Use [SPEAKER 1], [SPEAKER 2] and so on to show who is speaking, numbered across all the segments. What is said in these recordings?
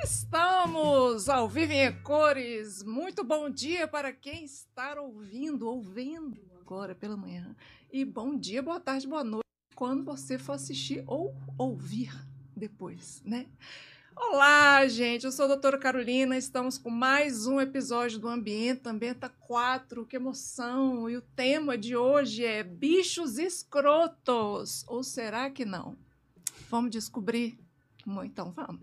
[SPEAKER 1] Estamos ao vivo em cores. Muito bom dia para quem está ouvindo agora pela manhã. E bom dia, boa tarde, boa noite, quando você for assistir ou ouvir depois, né? Olá, gente, eu sou a doutora Carolina, estamos com mais um episódio do Ambienta 4, que emoção! E o tema de hoje é bichos escrotos, ou será que não? Vamos descobrir? Então vamos.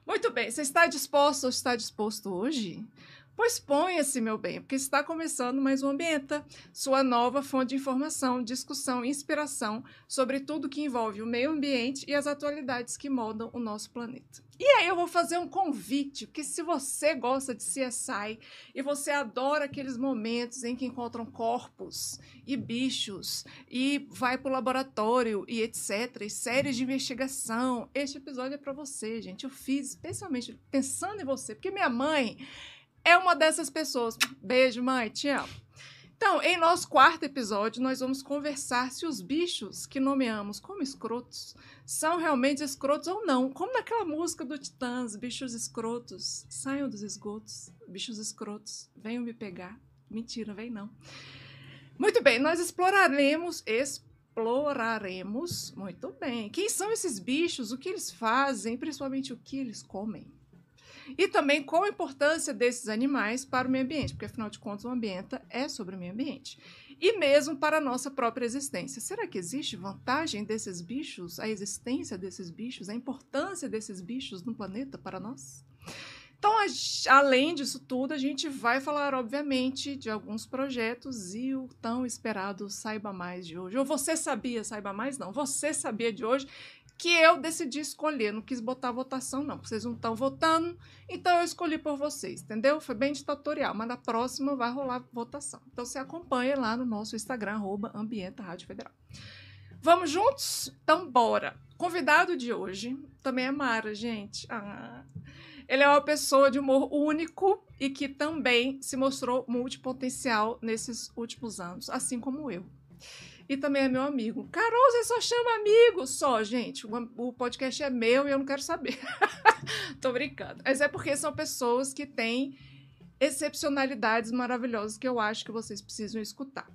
[SPEAKER 1] Muito bem, você está disposto ou está disposto hoje? Pois ponha-se, meu bem, porque está começando mais um Ambienta, sua nova fonte de informação, discussão e inspiração sobre tudo que envolve o meio ambiente e as atualidades que moldam o nosso planeta. E aí eu vou fazer um convite, porque se você gosta de CSI e você adora aqueles momentos em que encontram corpos e bichos e vai para o laboratório e etc, e séries de investigação, este episódio é para você, gente. Eu fiz especialmente pensando em você, porque minha mãe é uma dessas pessoas. Beijo, mãe, te amo. Então, em nosso quarto episódio, nós vamos conversar se os bichos que nomeamos como escrotos são realmente escrotos ou não. Como naquela música do Titãs, bichos escrotos, saiam dos esgotos, bichos escrotos, venham me pegar. Mentira, vem não. Muito bem, nós exploraremos, muito bem, quem são esses bichos, o que eles fazem, principalmente o que eles comem. E também qual a importância desses animais para o meio ambiente, porque afinal de contas o Ambienta é sobre o meio ambiente. E mesmo para a nossa própria existência. Será que existe vantagem desses bichos, a existência desses bichos, a importância desses bichos no planeta para nós? Então, além disso tudo, a gente vai falar, obviamente, de alguns projetos e o tão esperado Saiba Mais de hoje. Ou você sabia, saiba mais? Não, você sabia de hoje, que eu decidi escolher, não quis botar votação não, vocês não estão votando, então eu escolhi por vocês, entendeu? Foi bem ditatorial, mas na próxima vai rolar votação. Então você acompanha lá no nosso Instagram, @Ambienta Rádio Federal. Vamos juntos? Então bora! Convidado de hoje também é Mara, gente. Ele é uma pessoa de humor único e que também se mostrou multipotencial nesses últimos anos, assim como eu. E também é meu amigo. Carol, você só chama amigo? Só, gente. O podcast é meu e eu não quero saber. Tô brincando. Mas é porque são pessoas que têm excepcionalidades maravilhosas que eu acho que vocês precisam escutar.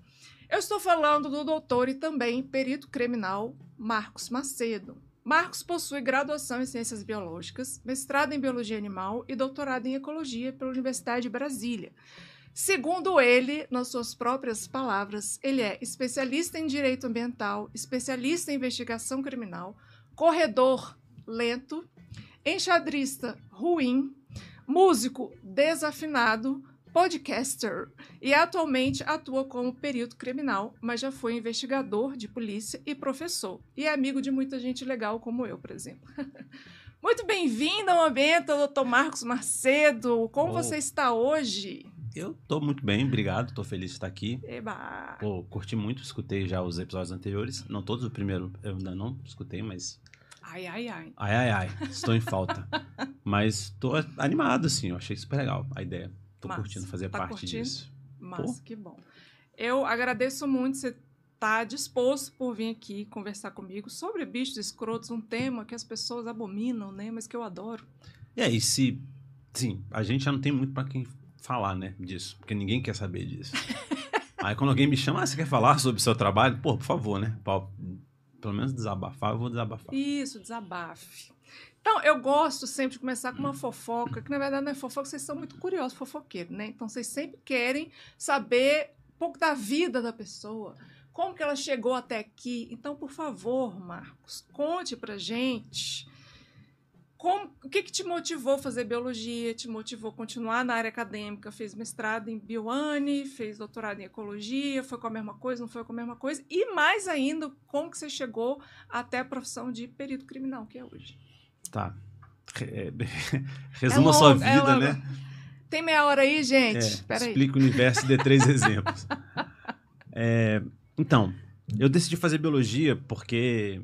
[SPEAKER 1] Eu estou falando do doutor e também perito criminal Marcos Macedo. Marcos possui graduação em Ciências Biológicas, mestrado em Biologia Animal e doutorado em Ecologia pela Universidade de Brasília. Segundo ele, nas suas próprias palavras, ele é especialista em direito ambiental, especialista em investigação criminal, corredor lento, enxadrista ruim, músico desafinado, podcaster e atualmente atua como perito criminal, mas já foi investigador de polícia e professor. E é amigo de muita gente legal como eu, por exemplo. Muito bem-vindo ao Ambienta, doutor Marcos Macedo. Como você está hoje?
[SPEAKER 2] Eu tô muito bem, obrigado, tô feliz de estar aqui.
[SPEAKER 1] Eba!
[SPEAKER 2] Pô, curti muito, escutei já os episódios anteriores, não todos, o primeiro eu ainda não escutei, mas...
[SPEAKER 1] Ai,
[SPEAKER 2] estou em falta. Mas tô animado, assim, eu achei super legal a ideia. Tô
[SPEAKER 1] Massa.
[SPEAKER 2] curtindo fazer parte disso.
[SPEAKER 1] Massa, que bom. Eu agradeço muito você estar disposto por vir aqui conversar comigo sobre bichos escrotos, um tema que as pessoas abominam, né, mas que eu adoro.
[SPEAKER 2] E aí, sim, a gente já não tem muito pra quem falar, né, disso, porque ninguém quer saber disso. Aí quando alguém me chama, você quer falar sobre o seu trabalho? Pô, por favor, né, pelo menos desabafar, eu vou desabafar.
[SPEAKER 1] Isso, desabafe. Então, eu gosto sempre de começar com uma fofoca, que na verdade não é fofoca, vocês são muito curiosos, fofoqueiros, né? Então, vocês sempre querem saber um pouco da vida da pessoa, como que ela chegou até aqui. Então, por favor, Marcos, conte pra gente o que te motivou a fazer biologia, te motivou a continuar na área acadêmica, fez mestrado em Bioane, fez doutorado em ecologia, foi com a mesma coisa, não foi com a mesma coisa, e mais ainda, como que você chegou até a profissão de perito criminal, que é hoje.
[SPEAKER 2] Tá. Resuma a sua vida, né?
[SPEAKER 1] Tem meia hora aí, gente?
[SPEAKER 2] Explica o universo de 3 exemplos. Então, eu decidi fazer biologia porque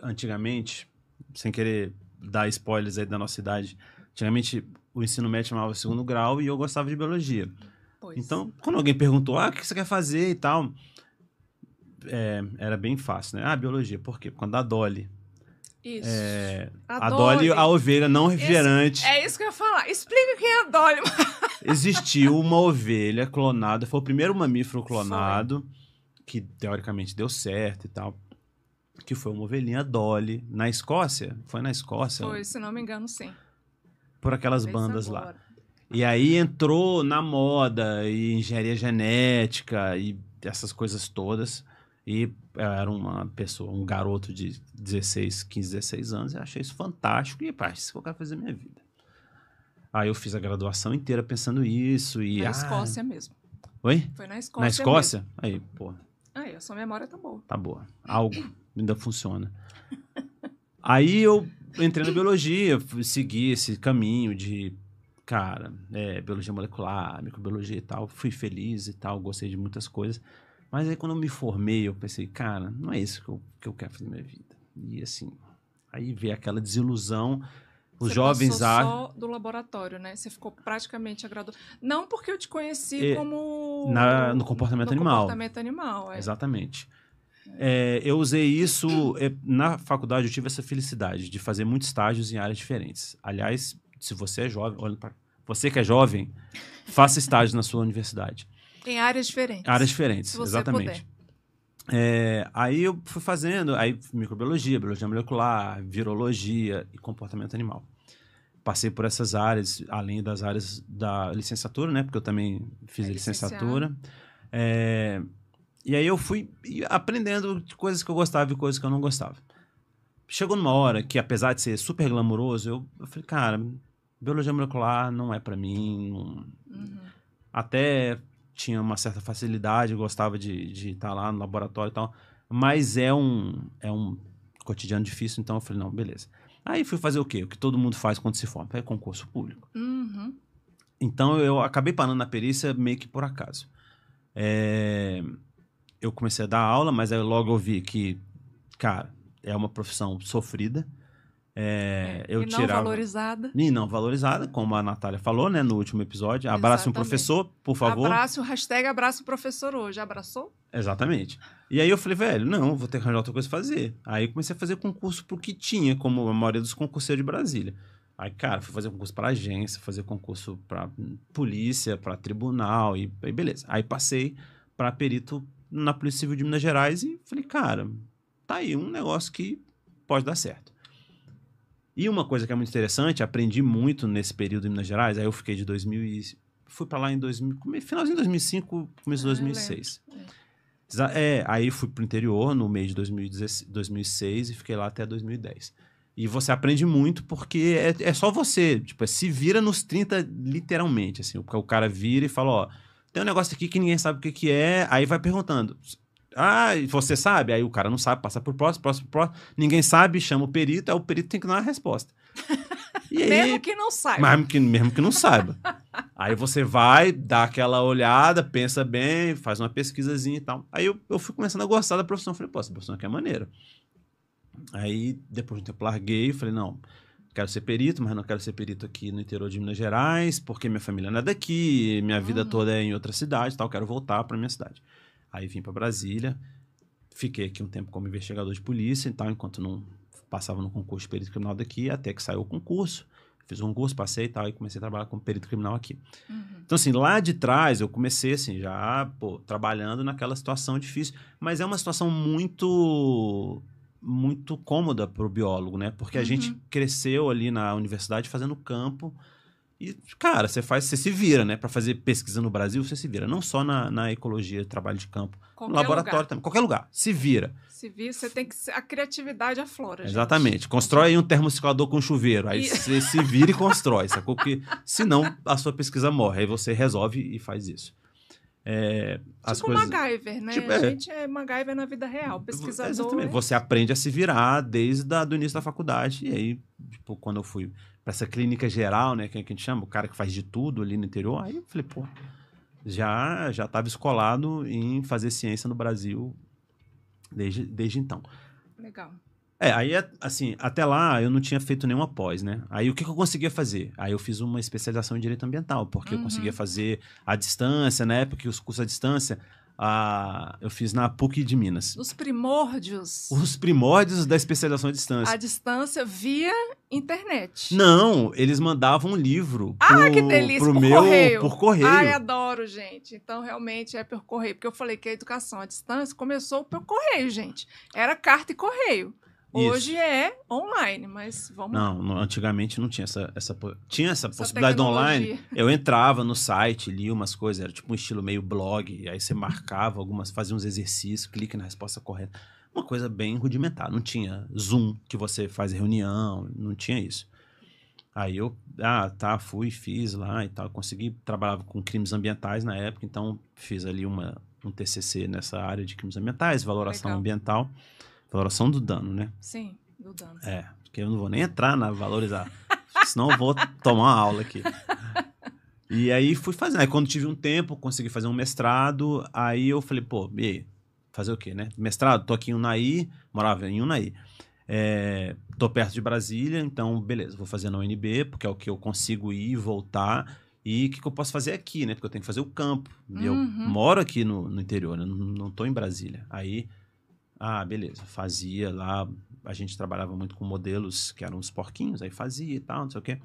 [SPEAKER 2] antigamente, sem querer dar spoilers aí da nossa idade, antigamente o ensino médio chamava 2º grau e eu gostava de biologia.
[SPEAKER 1] Pois.
[SPEAKER 2] Então, quando alguém perguntou, o que você quer fazer e tal, era bem fácil, né? Biologia, por quê? Por conta da Dolly.
[SPEAKER 1] Isso.
[SPEAKER 2] A Dolly, a ovelha não refrigerante.
[SPEAKER 1] É isso que eu ia falar. Explica quem é a Dolly.
[SPEAKER 2] Existiu uma ovelha clonada, foi o primeiro mamífero clonado, que teoricamente deu certo e tal, que foi uma ovelhinha Dolly, na Escócia. Foi na Escócia?
[SPEAKER 1] Foi, se não me engano, sim.
[SPEAKER 2] Por aquelas bandas lá. E aí entrou na moda, e engenharia genética, e essas coisas todas. E eu era uma pessoa, um garoto de 15, 16 anos, e achei isso fantástico. E, pá, isso que eu quero fazer na minha vida. Aí eu fiz a graduação inteira pensando isso. E,
[SPEAKER 1] na Escócia mesmo.
[SPEAKER 2] Oi?
[SPEAKER 1] Foi na Escócia.
[SPEAKER 2] Na Escócia?
[SPEAKER 1] Mesmo.
[SPEAKER 2] Aí, pô.
[SPEAKER 1] Aí, a sua memória tá boa.
[SPEAKER 2] Tá boa. Algo ainda funciona. Aí eu entrei na biologia, segui esse caminho de, cara, biologia molecular, microbiologia e tal. Fui feliz e tal, gostei de muitas coisas. Mas aí quando eu me formei, eu pensei, cara, não é isso que eu quero fazer na minha vida. E assim, aí veio aquela desilusão. Os jovens
[SPEAKER 1] só do laboratório, né? Você ficou praticamente graduado. Não porque eu te conheci como...
[SPEAKER 2] no comportamento animal.
[SPEAKER 1] Comportamento animal,
[SPEAKER 2] Exatamente. Eu usei isso... na faculdade eu tive essa felicidade de fazer muitos estágios em áreas diferentes. Aliás, se você é jovem... Você que é jovem, faça estágio na sua universidade.
[SPEAKER 1] Em áreas diferentes.
[SPEAKER 2] Áreas diferentes,
[SPEAKER 1] se você
[SPEAKER 2] exatamente. Aí eu fui fazendo, microbiologia, biologia molecular, virologia e comportamento animal. Passei por essas áreas, além das áreas da licenciatura, né? Porque eu também fiz a licenciatura. E aí eu fui aprendendo coisas que eu gostava e coisas que eu não gostava. Chegou numa hora que, apesar de ser super glamouroso, eu falei, cara, biologia molecular não é pra mim. Até tinha uma certa facilidade, eu gostava de estar lá no laboratório e tal, mas é um cotidiano difícil, então eu falei, não, beleza. Aí fui fazer o quê? O que todo mundo faz quando se forma, é concurso público. Então eu acabei parando na perícia meio que por acaso. Eu comecei a dar aula, mas aí logo eu vi que, cara, é uma profissão sofrida.
[SPEAKER 1] Valorizada.
[SPEAKER 2] E não valorizada, como a Natália falou, né, no último episódio. Abrace um professor, por favor.
[SPEAKER 1] Abraço o professor hoje. Abraçou?
[SPEAKER 2] Exatamente. E aí eu falei, velho, não, vou ter que arranjar outra coisa pra fazer. Aí eu comecei a fazer concurso pro que tinha, como a maioria dos concurseiros de Brasília. Aí, cara, fui fazer concurso pra agência, fazer concurso pra polícia, pra tribunal, e beleza. Aí passei pra perito na Polícia Civil de Minas Gerais e falei, cara, tá aí um negócio que pode dar certo. E uma coisa que é muito interessante, aprendi muito nesse período em Minas Gerais, aí eu fiquei de 2000 e... Fui pra lá em finalzinho de 2005, começo de 2006. Aí fui pro interior no mês de 2006 e fiquei lá até 2010. E você aprende muito porque é só você, tipo, se vira nos 30 literalmente, assim. O cara vira e fala, ó, tem um negócio aqui que ninguém sabe o que é, aí vai perguntando... Ah, você sabe? Aí o cara não sabe, passa por próximo, ninguém sabe, chama o perito, aí o perito tem que dar uma resposta. E aí,
[SPEAKER 1] mesmo que não saiba.
[SPEAKER 2] Mesmo que não saiba. Aí você vai, dá aquela olhada, pensa bem, faz uma pesquisazinha e tal. Aí eu fui começando a gostar da profissão. Falei, pô, essa profissão aqui é maneira. Aí, depois de um tempo, larguei, falei, não, quero ser perito, mas não quero ser perito aqui no interior de Minas Gerais, porque minha família não é daqui, minha vida toda é em outra cidade e tal, quero voltar para minha cidade. Aí vim para Brasília, fiquei aqui um tempo como investigador de polícia e tal, enquanto não passava no concurso de perito criminal daqui, até que saiu o concurso. Fiz um concurso, passei e tal, e comecei a trabalhar como perito criminal aqui. Então, assim, lá de trás eu comecei, assim, já, trabalhando naquela situação difícil. Mas é uma situação muito cômoda para o biólogo, né? Porque a gente cresceu ali na universidade fazendo campo. E, cara, você se vira, né? Para fazer pesquisa no Brasil, você se vira. Não só na ecologia, trabalho de campo. No laboratório também. Qualquer lugar. Se vira.
[SPEAKER 1] Se vira, você tem que... A criatividade aflora, gente.
[SPEAKER 2] Exatamente. Constrói aí um termocirculador com chuveiro. Aí você se vira e constrói. Sacou? Porque senão a sua pesquisa morre. Aí você resolve e faz isso.
[SPEAKER 1] MacGyver, né? A gente é MacGyver na vida real. Pesquisador...
[SPEAKER 2] Exatamente. Você aprende a se virar desde o início da faculdade. E aí, tipo, quando eu fui para essa clínica geral, né, que a gente chama, o cara que faz de tudo ali no interior, aí eu falei, pô, já estava escolado em fazer ciência no Brasil desde então.
[SPEAKER 1] Legal.
[SPEAKER 2] Aí, assim, até lá eu não tinha feito nenhuma pós, né? Aí o que eu conseguia fazer? Aí eu fiz uma especialização em Direito Ambiental, porque eu conseguia fazer à distância, na época que os cursos à distância, Eu fiz na PUC de Minas.
[SPEAKER 1] Os primórdios.
[SPEAKER 2] Os primórdios da especialização à distância.
[SPEAKER 1] À distância via internet.
[SPEAKER 2] Não, eles mandavam um livro
[SPEAKER 1] que delícia,
[SPEAKER 2] pro
[SPEAKER 1] por
[SPEAKER 2] meu,
[SPEAKER 1] correio.
[SPEAKER 2] por correio.
[SPEAKER 1] Ai, adoro, gente. Então, realmente é por correio. Porque eu falei que a educação à distância começou por correio, gente. Era carta e correio. Hoje é online, mas vamos lá.
[SPEAKER 2] Não, antigamente não tinha tinha essa possibilidade do online. Eu entrava no site, lia umas coisas, era tipo um estilo meio blog, aí você marcava fazia uns exercícios, clique na resposta correta. Uma coisa bem rudimentar, não tinha Zoom, que você faz reunião, não tinha isso. Aí eu, fui, fiz lá e tal, trabalhava com crimes ambientais na época, então fiz ali um TCC nessa área de crimes ambientais, valoração ambiental. Valoração do dano, né?
[SPEAKER 1] Sim, do dano.
[SPEAKER 2] Porque eu não vou nem entrar na valorizar. Senão eu vou tomar uma aula aqui. E aí fui fazendo. Aí quando tive um tempo, consegui fazer um mestrado. Aí eu falei, e aí? Fazer o quê, né? Mestrado, tô aqui em Unai, morava em Unai. Tô perto de Brasília, então beleza, vou fazer na UNB, porque é o que eu consigo ir e voltar. E o que eu posso fazer aqui, né? Porque eu tenho que fazer o campo. Eu moro aqui no interior, né? Não tô em Brasília. Aí... beleza, fazia lá, a gente trabalhava muito com modelos que eram os porquinhos, aí fazia e tal, não sei o quê.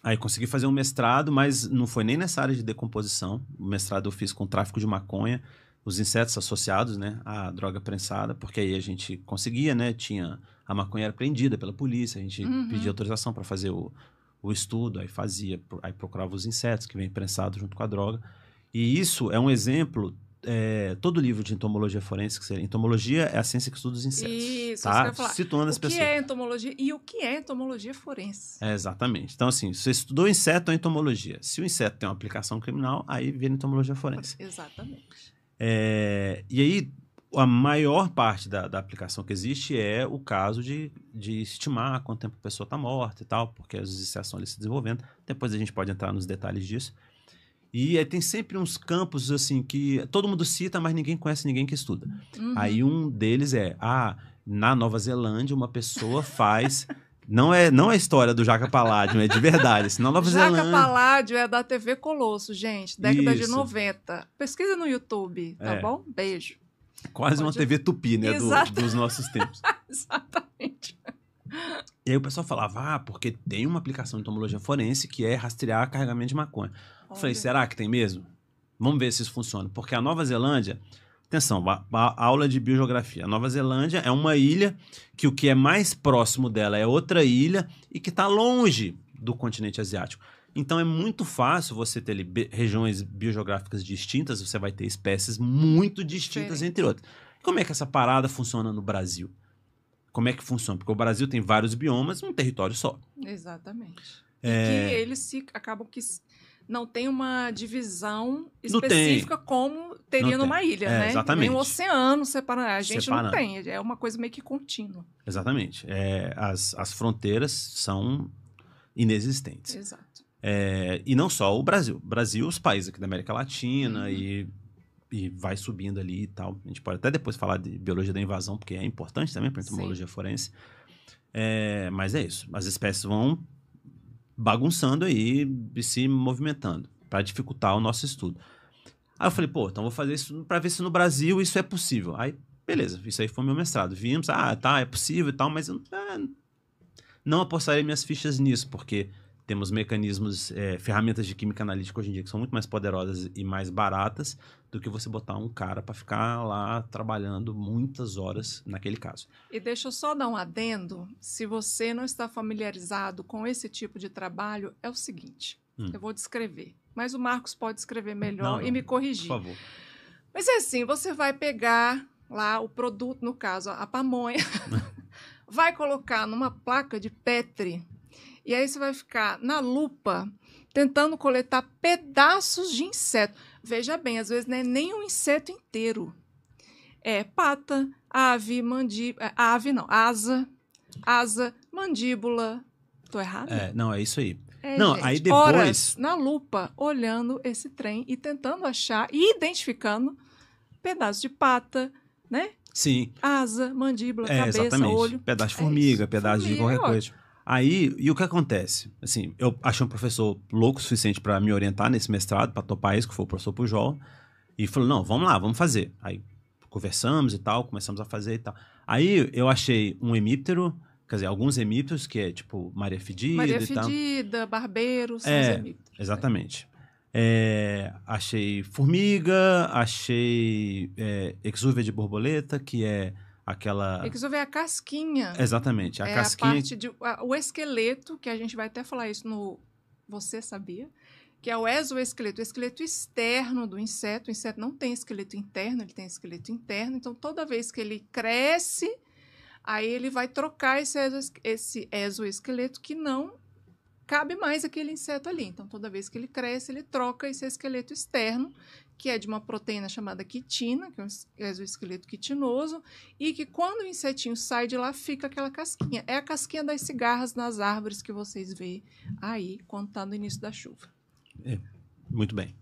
[SPEAKER 2] Aí consegui fazer um mestrado, mas não foi nem nessa área de decomposição. O mestrado eu fiz com tráfico de maconha, os insetos associados, né, à droga prensada, porque aí a gente conseguia, né, a maconha era apreendida pela polícia, a gente pedia autorização para fazer o estudo, aí fazia, aí procurava os insetos que vêm prensados junto com a droga. E isso é um exemplo... todo livro de entomologia forense, entomologia é a ciência que estuda os insetos.
[SPEAKER 1] Isso,
[SPEAKER 2] tá?
[SPEAKER 1] isso que eu ia falar.
[SPEAKER 2] Situando as pessoas.
[SPEAKER 1] O que é entomologia e o que é entomologia forense.
[SPEAKER 2] Exatamente. Então, assim, você estudou inseto ou entomologia. Se o inseto tem uma aplicação criminal, aí vira entomologia forense.
[SPEAKER 1] Exatamente.
[SPEAKER 2] E aí, a maior parte da aplicação que existe é o caso de estimar quanto tempo a pessoa está morta e tal, porque os insetos estão ali se desenvolvendo. Depois a gente pode entrar nos detalhes disso. E tem sempre uns campos, assim, que todo mundo cita, mas ninguém conhece ninguém que estuda. Aí um deles na Nova Zelândia, uma pessoa faz... Não é a história do Jaca Paládio, é de verdade. Assim, na Nova Zelândia...
[SPEAKER 1] Jaca Paládio é da TV Colosso, gente. Década de 90. Pesquisa no YouTube, tá bom? Beijo.
[SPEAKER 2] Quase uma TV Tupi, né? Dos nossos tempos.
[SPEAKER 1] Exatamente.
[SPEAKER 2] E aí o pessoal falava, porque tem uma aplicação de entomologia forense que é rastrear carregamento de maconha. Eu falei, será que tem mesmo? Vamos ver se isso funciona. Porque a Nova Zelândia... Atenção, a aula de biogeografia. A Nova Zelândia é uma ilha que o que é mais próximo dela é outra ilha e que está longe do continente asiático. Então é muito fácil você ter ali regiões biogeográficas distintas, você vai ter espécies muito distintas entre outras. Como é que essa parada funciona no Brasil? Como é que funciona? Porque o Brasil tem vários biomas num território só.
[SPEAKER 1] Exatamente. E que eles acabam que não tem uma divisão específica como teria numa ilha, né?
[SPEAKER 2] Exatamente.
[SPEAKER 1] Tem um oceano separado. A gente não tem. É uma coisa meio que contínua.
[SPEAKER 2] Exatamente. As fronteiras são inexistentes.
[SPEAKER 1] Exato.
[SPEAKER 2] E não só o Brasil. Brasil, os países aqui da América Latina e vai subindo ali e tal. A gente pode até depois falar de biologia da invasão, porque é importante também para a entomologia forense. Mas é isso. As espécies vão bagunçando aí e se movimentando para dificultar o nosso estudo. Aí eu falei, então vou fazer isso para ver se no Brasil isso é possível. Aí, beleza, isso aí foi meu mestrado. Vimos, é possível e tal, mas eu não apostarei minhas fichas nisso, porque temos mecanismos, ferramentas de química analítica hoje em dia que são muito mais poderosas e mais baratas do que você botar um cara para ficar lá trabalhando muitas horas naquele caso.
[SPEAKER 1] E deixa eu só dar um adendo. Se você não está familiarizado com esse tipo de trabalho, é o seguinte. Eu vou descrever. Mas o Marcos pode escrever melhor e me corrigir.
[SPEAKER 2] Por favor.
[SPEAKER 1] Mas é assim, você vai pegar lá o produto, no caso, a pamonha, vai colocar numa placa de Petri. E aí você vai ficar na lupa tentando coletar pedaços de inseto. Veja bem, às vezes não é nem um inseto inteiro. É pata, ave, mandíbula... Ave não, asa, mandíbula. Tô errada?
[SPEAKER 2] Não, é isso aí.
[SPEAKER 1] Não, gente,
[SPEAKER 2] aí depois...
[SPEAKER 1] horas na lupa, olhando esse trem e tentando achar e identificando pedaços de pata, né?
[SPEAKER 2] Sim.
[SPEAKER 1] Asa, mandíbula, cabeça,
[SPEAKER 2] exatamente.
[SPEAKER 1] olho.
[SPEAKER 2] Pedaço de formiga, pedaço de qualquer coisa. Aí, e o que acontece? Assim, eu achei um professor louco o suficiente para me orientar nesse mestrado, para topar isso, que foi o professor Pujol. E falou, não, vamos lá, vamos fazer. Aí conversamos e tal, começamos a fazer e tal. Aí eu achei um hemíptero, quer dizer, alguns hemípteros, que é tipo Maria Fedida
[SPEAKER 1] Maria
[SPEAKER 2] e tal.
[SPEAKER 1] Fedida, Barbeiro, são os hemípteros.
[SPEAKER 2] Exatamente. Achei formiga, achei exúvia de borboleta, que é aquela...
[SPEAKER 1] Exúvia é a casquinha.
[SPEAKER 2] Exatamente, a casquinha...
[SPEAKER 1] A parte o esqueleto, que a gente vai até falar isso no Você Sabia? Que é o exoesqueleto, o esqueleto externo do inseto. O inseto não tem esqueleto interno, ele tem esqueleto interno. Então, toda vez que ele cresce, aí ele vai trocar esse exoesqueleto que não cabe mais aquele inseto ali. Então, toda vez que ele cresce, ele troca esse esqueleto externo, que é de uma proteína chamada quitina, que é um exoesqueleto quitinoso, e que quando o insetinho sai de lá, fica aquela casquinha. É a casquinha das cigarras nas árvores que vocês veem aí, quando está no início da chuva.
[SPEAKER 2] Muito bem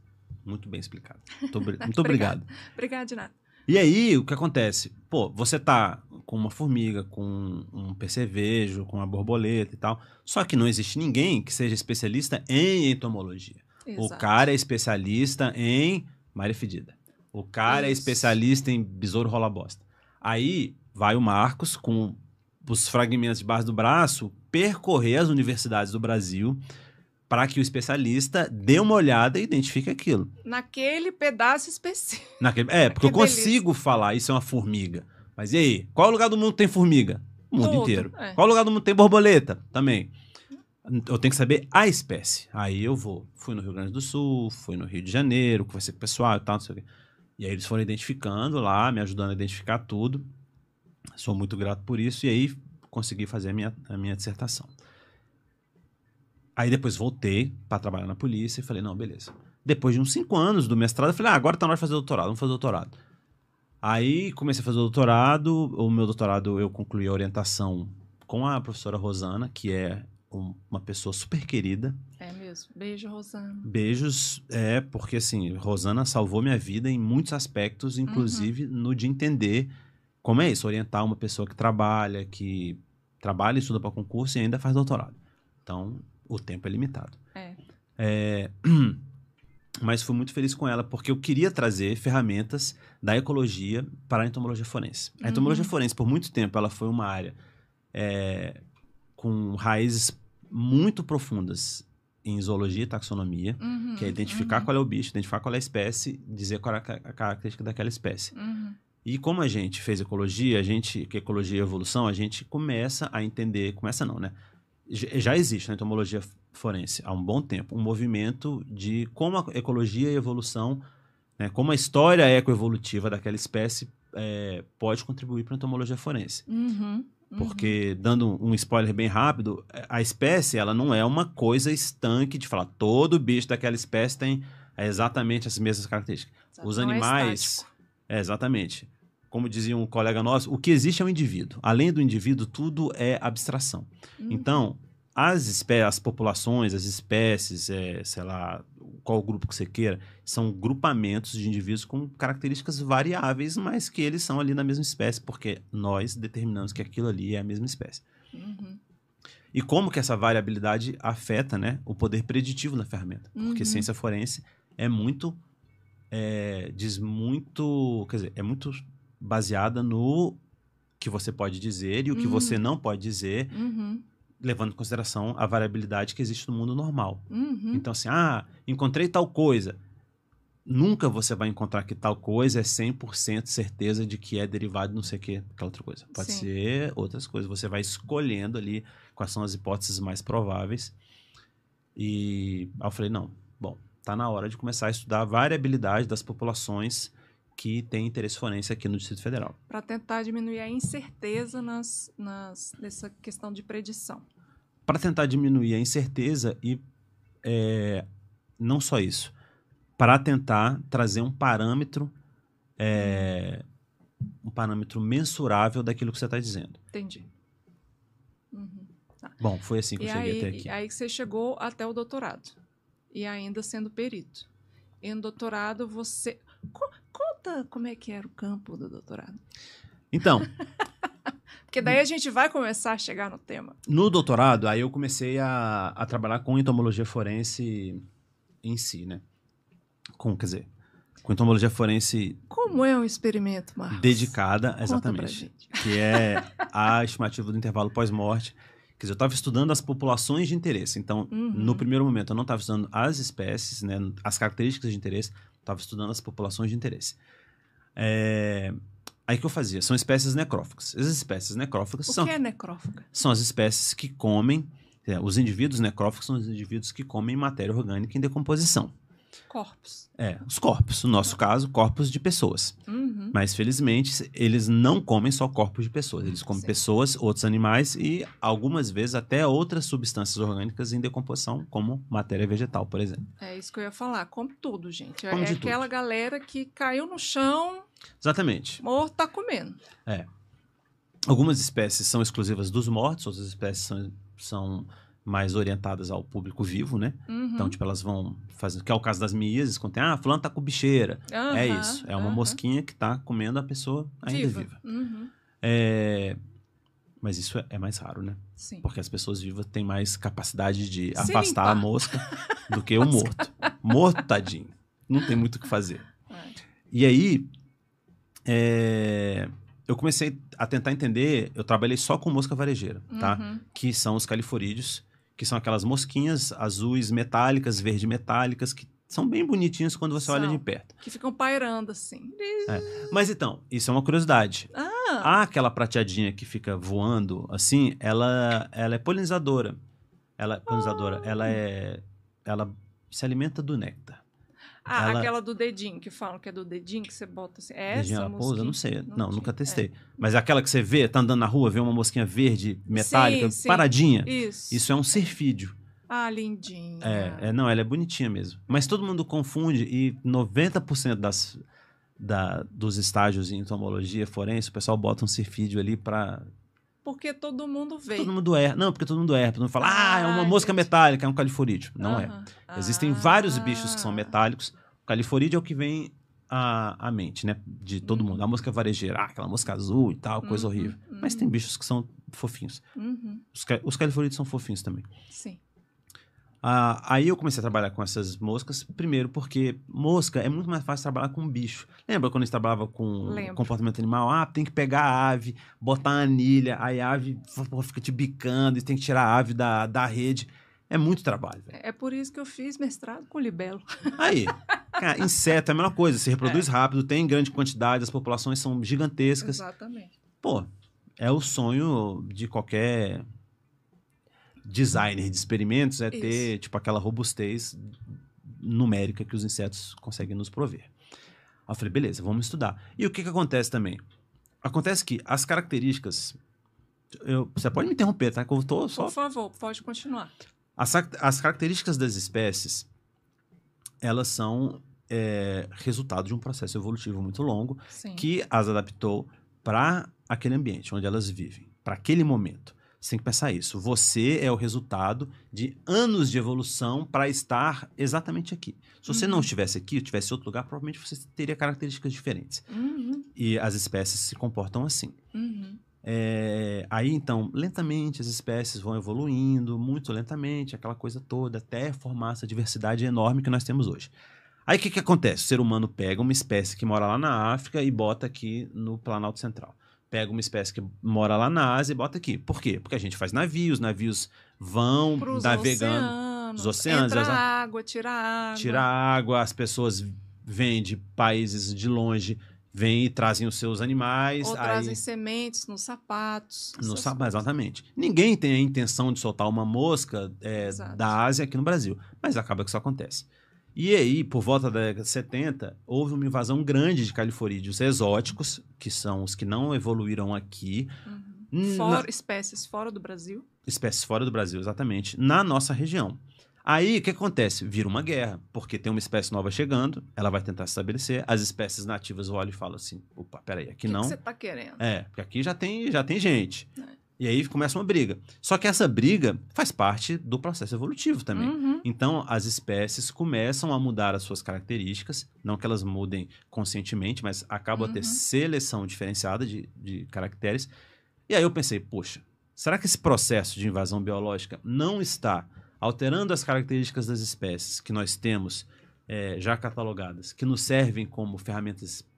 [SPEAKER 2] explicado. Muito obrigado.
[SPEAKER 1] Obrigada de nada.
[SPEAKER 2] E aí, o que acontece? Pô, você tá com uma formiga, com um percevejo, com uma borboleta e tal, só que não existe ninguém que seja especialista em entomologia.
[SPEAKER 1] Exato.
[SPEAKER 2] O cara é especialista em Maria Fedida. O cara é especialista em besouro rola-bosta. Aí vai o Marcos com os fragmentos debaixo do braço percorrer as universidades do Brasil para que o especialista dê uma olhada e identifique aquilo.
[SPEAKER 1] Naquele pedaço específico.
[SPEAKER 2] Porque eu consigo falar, isso é uma formiga. Mas e aí? Qual lugar do mundo tem formiga? O mundo inteiro. Qual lugar do mundo tem borboleta? Também. Eu tenho que saber a espécie. Aí eu fui no Rio Grande do Sul, fui no Rio de Janeiro, conversei com o pessoal e tal, não sei o quê. E aí eles foram identificando lá, me ajudando a identificar tudo. Sou muito grato por isso. E aí consegui fazer a minha dissertação. Aí depois voltei para trabalhar na polícia e falei, não, beleza. Depois de uns 5 anos do mestrado, eu falei, agora tá na hora de fazer doutorado, vamos fazer doutorado. Aí comecei a fazer o doutorado, o meu doutorado eu concluí a orientação com a professora Rosana, que é uma pessoa super querida.
[SPEAKER 1] É mesmo. Beijo, Rosana.
[SPEAKER 2] Beijos, porque assim, Rosana salvou minha vida em muitos aspectos, inclusive no de entender como é isso, orientar uma pessoa que trabalha e estuda para concurso e ainda faz doutorado. Então, o tempo é limitado. Mas fui muito feliz com ela, porque eu queria trazer ferramentas da ecologia para a entomologia forense. A entomologia forense, por muito tempo, ela foi uma área com raízes muito profundas em zoologia e taxonomia, que é identificar qual é o bicho, identificar qual é a espécie, dizer qual é a característica daquela espécie. E como a gente fez ecologia, que ecologia e evolução, a gente começa a entender, começa não, né? Já existe na entomologia forense há um bom tempo um movimento de como a ecologia e a evolução, né, como a história ecoevolutiva daquela espécie pode contribuir para a entomologia forense. Porque, dando um spoiler bem rápido, a espécie ela não é uma coisa estanque de falar todo bicho daquela espécie tem exatamente as mesmas características. Os animais... exatamente. Como dizia um colega nosso, o que existe é um indivíduo. Além do indivíduo, tudo é abstração. Então, as populações, as espécies, sei lá, qual grupo que você queira, são grupamentos de indivíduos com características variáveis, mas que eles são ali na mesma espécie, porque nós determinamos que aquilo ali é a mesma espécie. E como que essa variabilidade afeta, né, o poder preditivo da ferramenta? Porque ciência forense é muito baseada no que você pode dizer e o que você não pode dizer, levando em consideração a variabilidade que existe no mundo normal. Então, assim, encontrei tal coisa. Nunca você vai encontrar que tal coisa é 100% certeza de que é derivado de não sei o que, aquela outra coisa. Pode ser outras coisas. Você vai escolhendo ali quais são as hipóteses mais prováveis. E aí eu falei, não, bom, tá na hora de começar a estudar a variabilidade das populações que têm interesse forense aqui no Distrito Federal.
[SPEAKER 1] Para tentar diminuir a incerteza nessa questão de predição.
[SPEAKER 2] Para tentar diminuir a incerteza e não só isso, para tentar trazer um parâmetro mensurável daquilo que você está dizendo.
[SPEAKER 1] Entendi. Tá.
[SPEAKER 2] Bom, foi assim que eu cheguei até aqui.
[SPEAKER 1] E aí que você chegou até o doutorado. E ainda sendo perito. E no doutorado você... Conta como é que era o campo do doutorado.
[SPEAKER 2] Então...
[SPEAKER 1] Porque daí a gente vai começar a chegar no tema.
[SPEAKER 2] No doutorado, aí eu comecei a trabalhar com entomologia forense em si, né? Quer dizer, com entomologia forense
[SPEAKER 1] Como é um experimento, Marcos?
[SPEAKER 2] dedicada,
[SPEAKER 1] Conta pra
[SPEAKER 2] exatamente,
[SPEAKER 1] gente.
[SPEAKER 2] que é a estimativa do intervalo pós-morte. Quer dizer, eu estava estudando as populações de interesse. Então, no primeiro momento, eu não estava estudando as espécies, né, as características de interesse, estava estudando as populações de interesse. Aí o que eu fazia? São espécies necrófagas. As espécies necrófagas
[SPEAKER 1] O que é necrófaga?
[SPEAKER 2] são as espécies que comem, os indivíduos necrófagos são os indivíduos que comem matéria orgânica em decomposição.
[SPEAKER 1] Corpos.
[SPEAKER 2] Os corpos. No nosso caso, corpos de pessoas. Mas, felizmente, eles não comem só corpos de pessoas. Eles comem
[SPEAKER 1] Sim.
[SPEAKER 2] pessoas, outros animais e, algumas vezes, até outras substâncias orgânicas em decomposição, como matéria vegetal, por exemplo.
[SPEAKER 1] É isso que eu ia falar. Come tudo, gente.
[SPEAKER 2] Come
[SPEAKER 1] É
[SPEAKER 2] de
[SPEAKER 1] aquela galera que caiu no chão,
[SPEAKER 2] Exatamente.
[SPEAKER 1] morto, tá comendo.
[SPEAKER 2] Algumas espécies são exclusivas dos mortos, outras espécies são mais orientadas ao público vivo, né? Então, tipo, elas vão fazer... Que é o caso das miíases, quando tem... fulano tá com bicheira. É isso. É uma mosquinha que tá comendo a pessoa ainda viva. Mas isso é mais raro, né?
[SPEAKER 1] Sim.
[SPEAKER 2] Porque as pessoas vivas têm mais capacidade de
[SPEAKER 1] Se
[SPEAKER 2] afastar
[SPEAKER 1] limpar.
[SPEAKER 2] a mosca do que o morto. Morto, tadinho. Não tem muito o que fazer. E aí, eu comecei a tentar entender... Eu trabalhei só com mosca varejeira, tá? Que são os califorídeos, que são aquelas mosquinhas azuis metálicas, verde metálicas, que são bem bonitinhas quando você olha de perto.
[SPEAKER 1] Que ficam pairando assim.
[SPEAKER 2] Mas então, isso é uma curiosidade. Aquela prateadinha que fica voando, assim, ela é polinizadora. Ela se alimenta do néctar.
[SPEAKER 1] Aquela do dedinho, que falam que é do dedinho, que você bota assim. É
[SPEAKER 2] Dedinho
[SPEAKER 1] essa
[SPEAKER 2] ela
[SPEAKER 1] mosquinha?
[SPEAKER 2] pousa? Não sei. Não, nunca testei. Mas aquela que você vê, tá andando na rua, vê uma mosquinha verde, metálica,
[SPEAKER 1] Sim.
[SPEAKER 2] paradinha.
[SPEAKER 1] Isso
[SPEAKER 2] é um cerfídeo.
[SPEAKER 1] lindinha.
[SPEAKER 2] Não, ela é bonitinha mesmo. Mas todo mundo confunde e 90% dos estágios em entomologia forense, o pessoal bota um cerfídeo ali pra...
[SPEAKER 1] Porque todo mundo vê.
[SPEAKER 2] Todo mundo erra. Não, porque todo mundo erra. Todo mundo fala, é uma mosca metálica, é um califorídeo. Não é. Existem vários bichos que são metálicos. O califorídeo é o que vem à mente, né? De todo mundo. A mosca varejeira, aquela mosca azul e tal, coisa horrível. Mas tem bichos que são fofinhos. Os califorídeos são fofinhos também.
[SPEAKER 1] Sim.
[SPEAKER 2] Aí eu comecei a trabalhar com essas moscas, primeiro porque mosca é muito mais fácil trabalhar com bicho. Lembra quando a gente trabalhava com comportamento animal? Tem que pegar a ave, botar a anilha, aí a ave fica te bicando e tem que tirar a ave da rede. É muito trabalho. Véio.
[SPEAKER 1] É por isso que eu fiz mestrado com libelo.
[SPEAKER 2] Aí, cara, inseto é a mesma coisa, se reproduz rápido, tem grande quantidade, as populações são gigantescas.
[SPEAKER 1] Exatamente.
[SPEAKER 2] Pô, é o sonho de qualquer... designer de experimentos ter, tipo, aquela robustez numérica que os insetos conseguem nos prover. Aí eu falei, beleza, vamos estudar. E o que acontece também? Acontece que as características... Você pode me interromper, tá? Que eu tô só...
[SPEAKER 1] Por favor, pode continuar.
[SPEAKER 2] As características das espécies, elas são resultado de um processo evolutivo muito longo que as adaptou para aquele ambiente onde elas vivem, para aquele momento. Você tem que pensar isso. Você é o resultado de anos de evolução para estar exatamente aqui. Se você não estivesse aqui, estivesse em outro lugar, provavelmente você teria características diferentes. E as espécies se comportam assim. Aí, então, lentamente as espécies vão evoluindo, muito lentamente, aquela coisa toda, até formar essa diversidade enorme que nós temos hoje. Aí, o que acontece? O ser humano pega uma espécie que mora lá na África e bota aqui no Planalto Central. Pega uma espécie que mora lá na Ásia e bota aqui. Por quê? Porque a gente faz navios, navios vão navegando nos oceanos.
[SPEAKER 1] Entra água, tira água.
[SPEAKER 2] Tira água, as pessoas vêm de países de longe, vêm e trazem os seus animais.
[SPEAKER 1] Ou trazem sementes nos sapatos.
[SPEAKER 2] Exatamente. Ninguém tem a intenção de soltar uma mosca da Ásia aqui no Brasil, mas acaba que isso acontece. E aí, por volta da década de 70, houve uma invasão grande de califorídeos exóticos, que são os que não evoluíram aqui.
[SPEAKER 1] Espécies fora do Brasil.
[SPEAKER 2] Espécies fora do Brasil, exatamente. Na nossa região. Aí, o que acontece? Vira uma guerra, porque tem uma espécie nova chegando, ela vai tentar se estabelecer, as espécies nativas olham e falam assim, opa, peraí, aqui não...
[SPEAKER 1] O que você tá querendo?
[SPEAKER 2] Porque aqui já tem gente. E aí começa uma briga. Só que essa briga faz parte do processo evolutivo também. Então, as espécies começam a mudar as suas características, não que elas mudem conscientemente, mas acabam a ter seleção diferenciada de caracteres. E aí eu pensei, poxa, será que esse processo de invasão biológica não está alterando as características das espécies que nós temos já catalogadas, que nos servem como ferramentas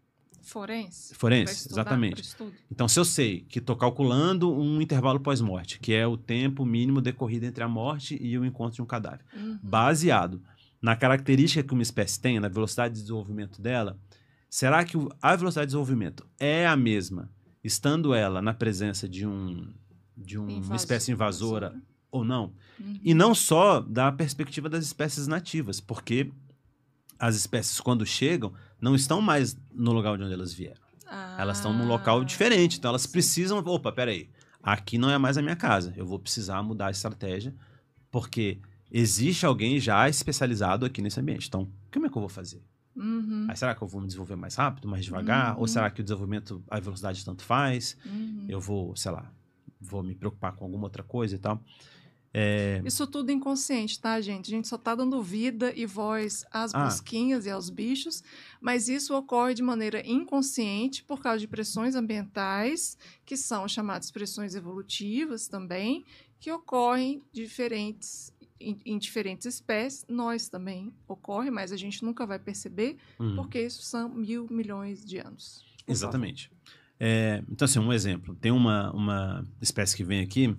[SPEAKER 1] Forense?
[SPEAKER 2] forenses, exatamente. Então, se eu sei que estou calculando um intervalo pós-morte, que é o tempo mínimo decorrido entre a morte e o encontro de um cadáver, baseado na característica que uma espécie tem, na velocidade de desenvolvimento dela, será que a velocidade de desenvolvimento é a mesma, estando ela na presença de uma espécie invasora ou não? E não só da perspectiva das espécies nativas, porque as espécies, quando chegam, não estão mais no lugar de onde elas vieram. Elas estão num local diferente. Então, elas precisam... Opa, peraí. Aqui não é mais a minha casa. Eu vou precisar mudar a estratégia, porque existe alguém já especializado aqui nesse ambiente. Então, como é que eu vou fazer? Aí, será que eu vou me desenvolver mais rápido, mais devagar? Ou será que o desenvolvimento, a velocidade tanto faz? Eu vou, sei lá, vou me preocupar com alguma outra coisa e tal.
[SPEAKER 1] Isso tudo inconsciente, tá, gente? A gente só tá dando vida e voz às mosquinhas e aos bichos, mas isso ocorre de maneira inconsciente por causa de pressões ambientais, que são chamadas pressões evolutivas também, que ocorrem em diferentes espécies. Nós também ocorre, mas a gente nunca vai perceber, porque isso são 1.000 milhões de anos.
[SPEAKER 2] Exatamente. Então, assim, um exemplo. Tem uma espécie que vem aqui,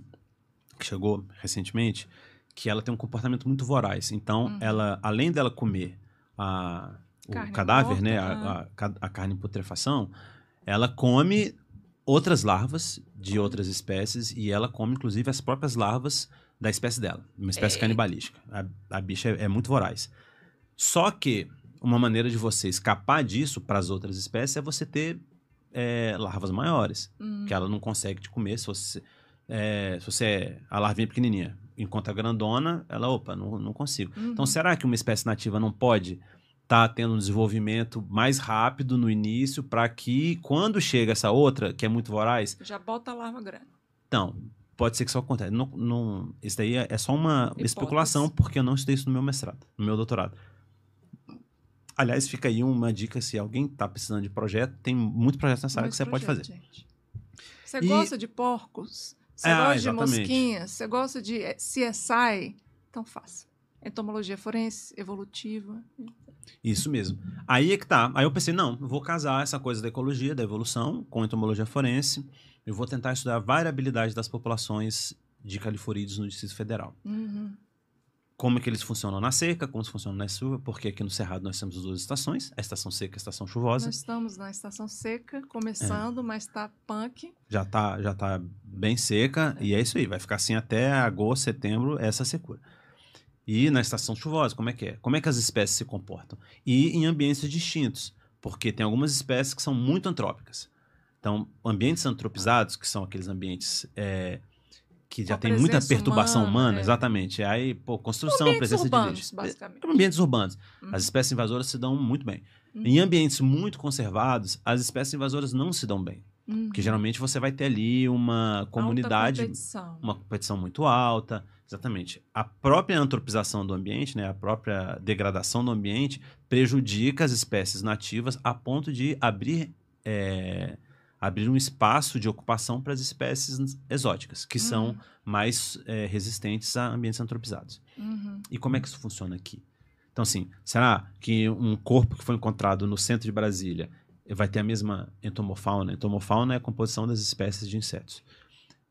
[SPEAKER 2] que chegou recentemente, que ela tem um comportamento muito voraz. Então, ela, além dela comer o cadáver,
[SPEAKER 1] morta,
[SPEAKER 2] né, a carne em putrefação, ela come outras larvas de outras espécies e ela come, inclusive, as próprias larvas da espécie dela, uma espécie canibalística. A bicha é muito voraz. Só que uma maneira de você escapar disso para as outras espécies é você ter larvas maiores, que ela não consegue te comer se você a larvinha pequenininha, enquanto a grandona, ela, não consigo. Então, será que uma espécie nativa não pode estar tendo um desenvolvimento mais rápido no início para que, quando chega essa outra, que é muito voraz...
[SPEAKER 1] Já bota a larva grande.
[SPEAKER 2] Então, pode ser que isso aconteça. Isso daí é só uma especulação, porque eu não estudei isso no meu mestrado, no meu doutorado. Aliás, fica aí uma dica, se alguém está precisando de projeto, tem muito projeto nessa área que você pode fazer.
[SPEAKER 1] Gente. Você gosta de porcos? Você gosta de
[SPEAKER 2] exatamente.
[SPEAKER 1] mosquinhas? Você gosta de CSI? Então faça. Entomologia forense, evolutiva.
[SPEAKER 2] Isso mesmo. Aí é que tá. Aí eu pensei, não, eu vou casar essa coisa da ecologia, da evolução, com entomologia forense. Eu vou tentar estudar a variabilidade das populações de califorídeos no Distrito Federal. Como é que eles funcionam na seca, como eles funcionam na chuva, porque aqui no Cerrado nós temos as duas estações, a estação seca e a estação chuvosa.
[SPEAKER 1] Nós estamos na estação seca, começando, mas tá punk.
[SPEAKER 2] Já tá bem seca, e é isso aí, vai ficar assim até agosto, setembro, essa secura. E na estação chuvosa, como é que é? Como é que as espécies se comportam? E em ambientes distintos, porque tem algumas espécies que são muito antrópicas. Então, ambientes antropizados, que são aqueles ambientes que já tem muita perturbação humana, exatamente. Aí, construção, presença de lixo.
[SPEAKER 1] Basicamente.
[SPEAKER 2] Ambientes urbanos. As espécies invasoras se dão muito bem. Em ambientes muito conservados, as espécies invasoras não se dão bem. Porque geralmente você vai ter ali uma comunidade, uma competição muito alta. Exatamente. A própria antropização do ambiente, né, a própria degradação do ambiente, prejudica as espécies nativas a ponto de abrir um espaço de ocupação para as espécies exóticas, que são mais resistentes a ambientes antropizados. E como é que isso funciona aqui? Então, assim, será que um corpo que foi encontrado no centro de Brasília vai ter a mesma entomofauna? Entomofauna é a composição das espécies de insetos.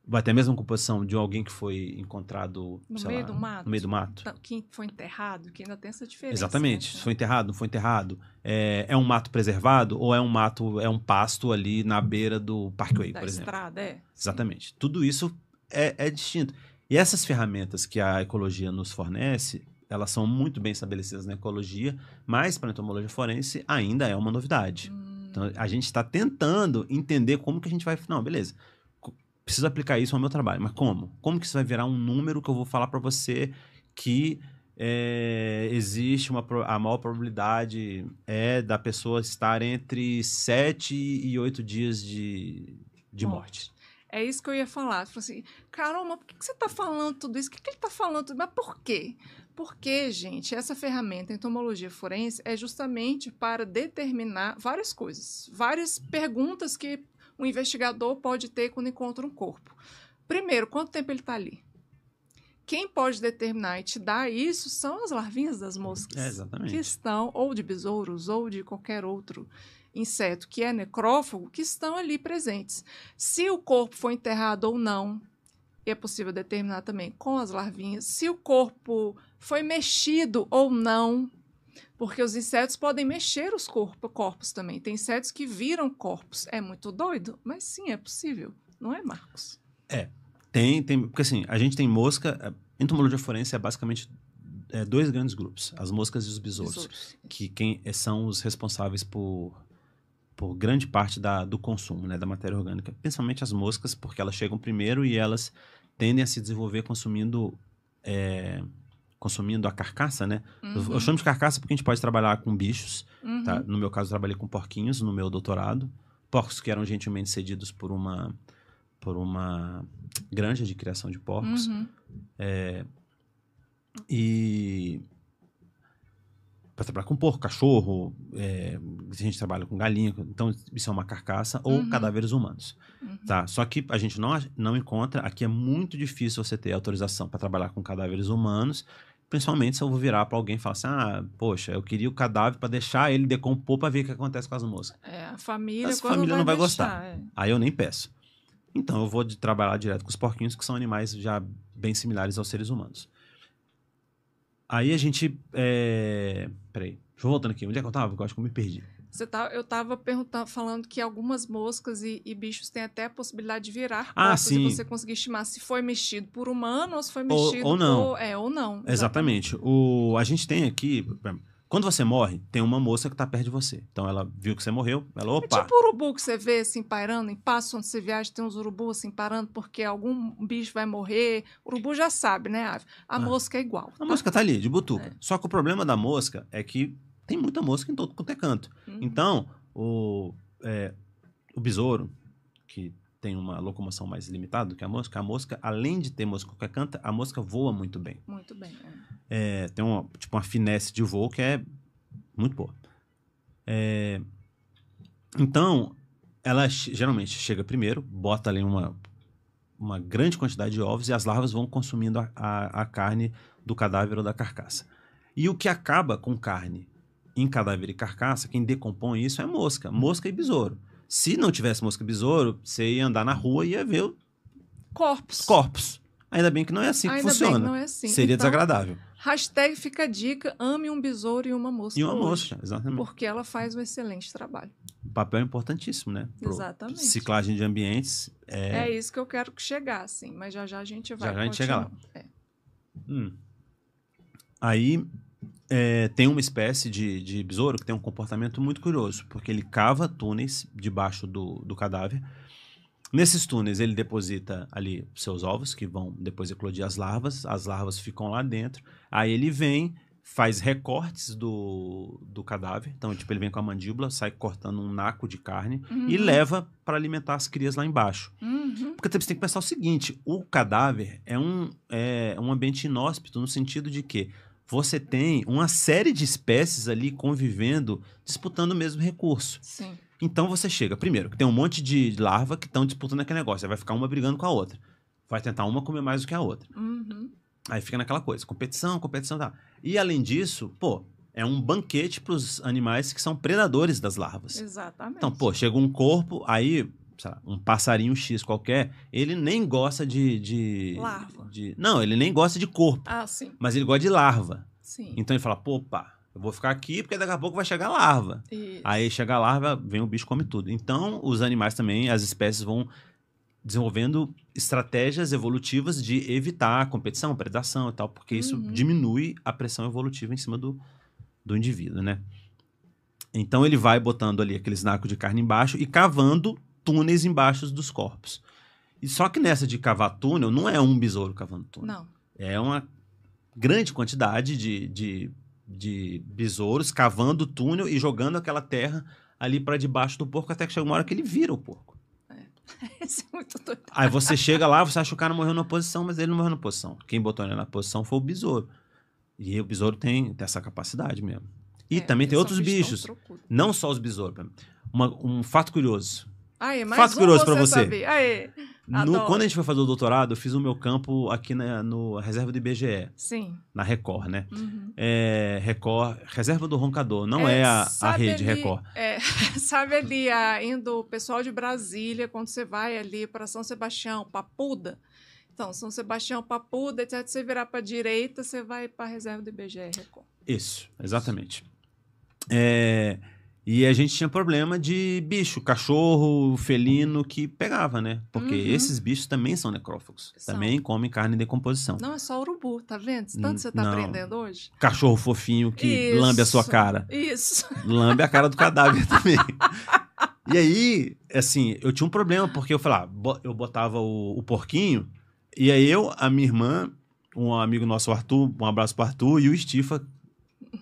[SPEAKER 2] Vai ter a mesma composição de alguém que foi encontrado
[SPEAKER 1] no meio do mato?
[SPEAKER 2] No meio do mato.
[SPEAKER 1] Que foi enterrado, que ainda tem essa diferença.
[SPEAKER 2] Exatamente.
[SPEAKER 1] Né?
[SPEAKER 2] Se foi enterrado, não foi enterrado. É um mato preservado ou é um pasto ali na beira do Parkway, por exemplo?
[SPEAKER 1] Da estrada,
[SPEAKER 2] Exatamente. Sim. Tudo isso é distinto. E essas ferramentas que a ecologia nos fornece, elas são muito bem estabelecidas na ecologia, mas para a entomologia forense ainda é uma novidade. Então, a gente está tentando entender como que a gente vai... Não, beleza. Preciso aplicar isso ao meu trabalho. Mas como? Como que isso vai virar um número que eu vou falar para você que existe a maior probabilidade da pessoa estar entre 7 e 8 dias de morte?
[SPEAKER 1] É isso que eu ia falar. Falei assim, caramba, por que você está falando tudo isso? O que ele está falando? Mas por quê? Porque, gente, essa ferramenta, a entomologia forense, é justamente para determinar várias coisas. Várias perguntas que o investigador pode ter quando encontra um corpo. Primeiro, quanto tempo ele está ali? quem pode determinar e te dar isso são as larvinhas das moscas.
[SPEAKER 2] Exatamente.
[SPEAKER 1] Que estão, ou de besouros, ou de qualquer outro inseto que é necrófago, que estão ali presentes. Se o corpo foi enterrado ou não, é possível determinar também com as larvinhas. Se o corpo foi mexido ou não, porque os insetos podem mexer os corpos também. Tem insetos que viram corpos. É muito doido, mas sim, é possível. Não é, Marcos?
[SPEAKER 2] Tem, porque assim, a gente tem mosca, entomologia forense é basicamente dois grandes grupos, as moscas e os besouros, que são os responsáveis por grande parte do consumo, né, da matéria orgânica, principalmente as moscas, porque elas chegam primeiro e elas tendem a se desenvolver consumindo a carcaça, né? Eu chamo de carcaça porque a gente pode trabalhar com bichos, tá? No meu caso, eu trabalhei com porquinhos no meu doutorado, porcos que eram gentilmente cedidos por uma granja de criação de porcos. E para trabalhar com porco, cachorro, a gente trabalha com galinha, então isso é uma carcaça ou cadáveres humanos. Tá? Só que a gente não encontra, aqui é muito difícil você ter autorização para trabalhar com cadáveres humanos, principalmente se eu vou virar para alguém e falar assim, poxa, eu queria o cadáver para deixar ele decompor para ver o que acontece com as moscas.
[SPEAKER 1] A família,
[SPEAKER 2] essa família não vai
[SPEAKER 1] deixar,
[SPEAKER 2] gostar. Aí eu nem peço. Então eu vou trabalhar direto com os porquinhos, que são animais já bem similares aos seres humanos. Aí a gente... Peraí, deixa eu voltando aqui. Onde é que eu tava? Eu acho que eu me perdi.
[SPEAKER 1] Eu tava falando que algumas moscas e bichos têm até a possibilidade de virar corpos,
[SPEAKER 2] sim.
[SPEAKER 1] E você conseguir estimar se foi mexido por humano ou se foi mexido
[SPEAKER 2] ou não.
[SPEAKER 1] ou não.
[SPEAKER 2] Exatamente. A gente tem aqui... Quando você morre, tem uma moça que tá perto de você. Então ela viu que você morreu, ela, opa...
[SPEAKER 1] É tipo urubu que você vê assim pairando, em passo onde você viaja, tem uns urubus assim parando porque algum bicho vai morrer. O urubu já sabe, né? A mosca é igual.
[SPEAKER 2] A mosca tá ali, de butuca. Só que o problema da mosca é que tem muita mosca em todo quanto é canto. Então, o besouro, que tem uma locomoção mais limitada do que a mosca, além de ter mosca em qualquer canto, a mosca voa muito bem.
[SPEAKER 1] Muito bem,
[SPEAKER 2] tem uma finesse de voo que é muito boa. Então, ela geralmente chega primeiro, bota ali uma grande quantidade de ovos e as larvas vão consumindo a carne do cadáver ou da carcaça. E o que acaba com carne em cadáver e carcaça, quem decompõe isso é mosca e besouro. Se não tivesse mosca e besouro, você ia andar na rua e ia ver corpos. Ainda bem que não é assim que funciona.
[SPEAKER 1] Bem que não é assim.
[SPEAKER 2] Seria desagradável.
[SPEAKER 1] Hashtag fica a dica, ame um besouro e uma mosca.
[SPEAKER 2] E uma mosca, exatamente.
[SPEAKER 1] Porque ela faz um excelente trabalho.
[SPEAKER 2] O papel é importantíssimo, né?
[SPEAKER 1] Exatamente.
[SPEAKER 2] Ciclagem de ambientes.
[SPEAKER 1] É isso que eu quero que chegar, sim. Mas já a gente vai.
[SPEAKER 2] Já a gente chega lá. Aí tem uma espécie de besouro que tem um comportamento muito curioso, porque ele cava túneis debaixo do cadáver. Nesses túneis, ele deposita ali seus ovos, que vão depois eclodir as larvas ficam lá dentro. Aí ele vem, faz recortes do cadáver, então ele vem com a mandíbula, sai cortando um naco de carne e leva para alimentar as crias lá embaixo. Porque você tem que pensar o seguinte, o cadáver é um ambiente inóspito no sentido de que você tem uma série de espécies ali convivendo, disputando o mesmo recurso.
[SPEAKER 1] Sim.
[SPEAKER 2] Então você chega, primeiro, que tem um monte de larva que estão disputando aquele negócio. Aí vai ficar uma brigando com a outra. Vai tentar uma comer mais do que a outra. Aí fica naquela coisa, competição, tá. E além disso, é um banquete para os animais que são predadores das larvas.
[SPEAKER 1] Exatamente.
[SPEAKER 2] Então, chega um corpo, aí, sei lá, um passarinho X qualquer, ele nem gosta de
[SPEAKER 1] larva.
[SPEAKER 2] Não, ele nem gosta de corpo.
[SPEAKER 1] Sim.
[SPEAKER 2] Mas ele gosta de larva.
[SPEAKER 1] Sim.
[SPEAKER 2] Então ele fala, eu vou ficar aqui porque daqui a pouco vai chegar a larva.
[SPEAKER 1] Isso.
[SPEAKER 2] Aí chega a larva, vem o bicho, come tudo. Então, os animais também, as espécies vão desenvolvendo estratégias evolutivas de evitar a competição, predação e tal, porque isso diminui a pressão evolutiva em cima do indivíduo, né? Então, ele vai botando ali aqueles nacos de carne embaixo e cavando túneis embaixo dos corpos. E só que nessa de cavar túnel, não é um besouro cavando túnel.
[SPEAKER 1] Não.
[SPEAKER 2] É uma grande quantidade de besouros cavando o túnel e jogando aquela terra ali para debaixo do porco até que chega uma hora que ele vira o porco.
[SPEAKER 1] Isso é muito doido.
[SPEAKER 2] Aí você chega lá, você acha que o cara morreu na posição, mas ele não morreu na posição. Quem botou ele na posição foi o besouro. E o besouro tem essa capacidade mesmo. E também tem outros bichos. Não só os besouros. Um fato curioso.
[SPEAKER 1] Mais
[SPEAKER 2] fato curioso para você.
[SPEAKER 1] Saber. Adoro.
[SPEAKER 2] Quando a gente foi fazer o doutorado, eu fiz o meu campo aqui no reserva do IBGE.
[SPEAKER 1] Sim.
[SPEAKER 2] Na Record, né?
[SPEAKER 1] Uhum.
[SPEAKER 2] Record, reserva do Roncador, não é a rede
[SPEAKER 1] ali,
[SPEAKER 2] Record.
[SPEAKER 1] Sabe ali, indo o pessoal de Brasília, quando você vai ali para São Sebastião, Papuda. Então, São Sebastião, Papuda, etc. Você virar para a direita, você vai para a reserva do IBGE Record.
[SPEAKER 2] Isso, exatamente. E a gente tinha problema de bicho, cachorro, felino que pegava, né? Porque esses bichos também são necrófagos. Também comem carne em decomposição.
[SPEAKER 1] Não é só urubu, tá vendo? Tanto você tá aprendendo hoje.
[SPEAKER 2] Cachorro fofinho que lambe a sua cara.
[SPEAKER 1] Isso.
[SPEAKER 2] Lambe a cara do cadáver também. E aí, assim, eu tinha um problema, porque eu falava, eu botava o porquinho, e aí a minha irmã, um amigo nosso, o Arthur, um abraço pro Arthur, e o Stifa,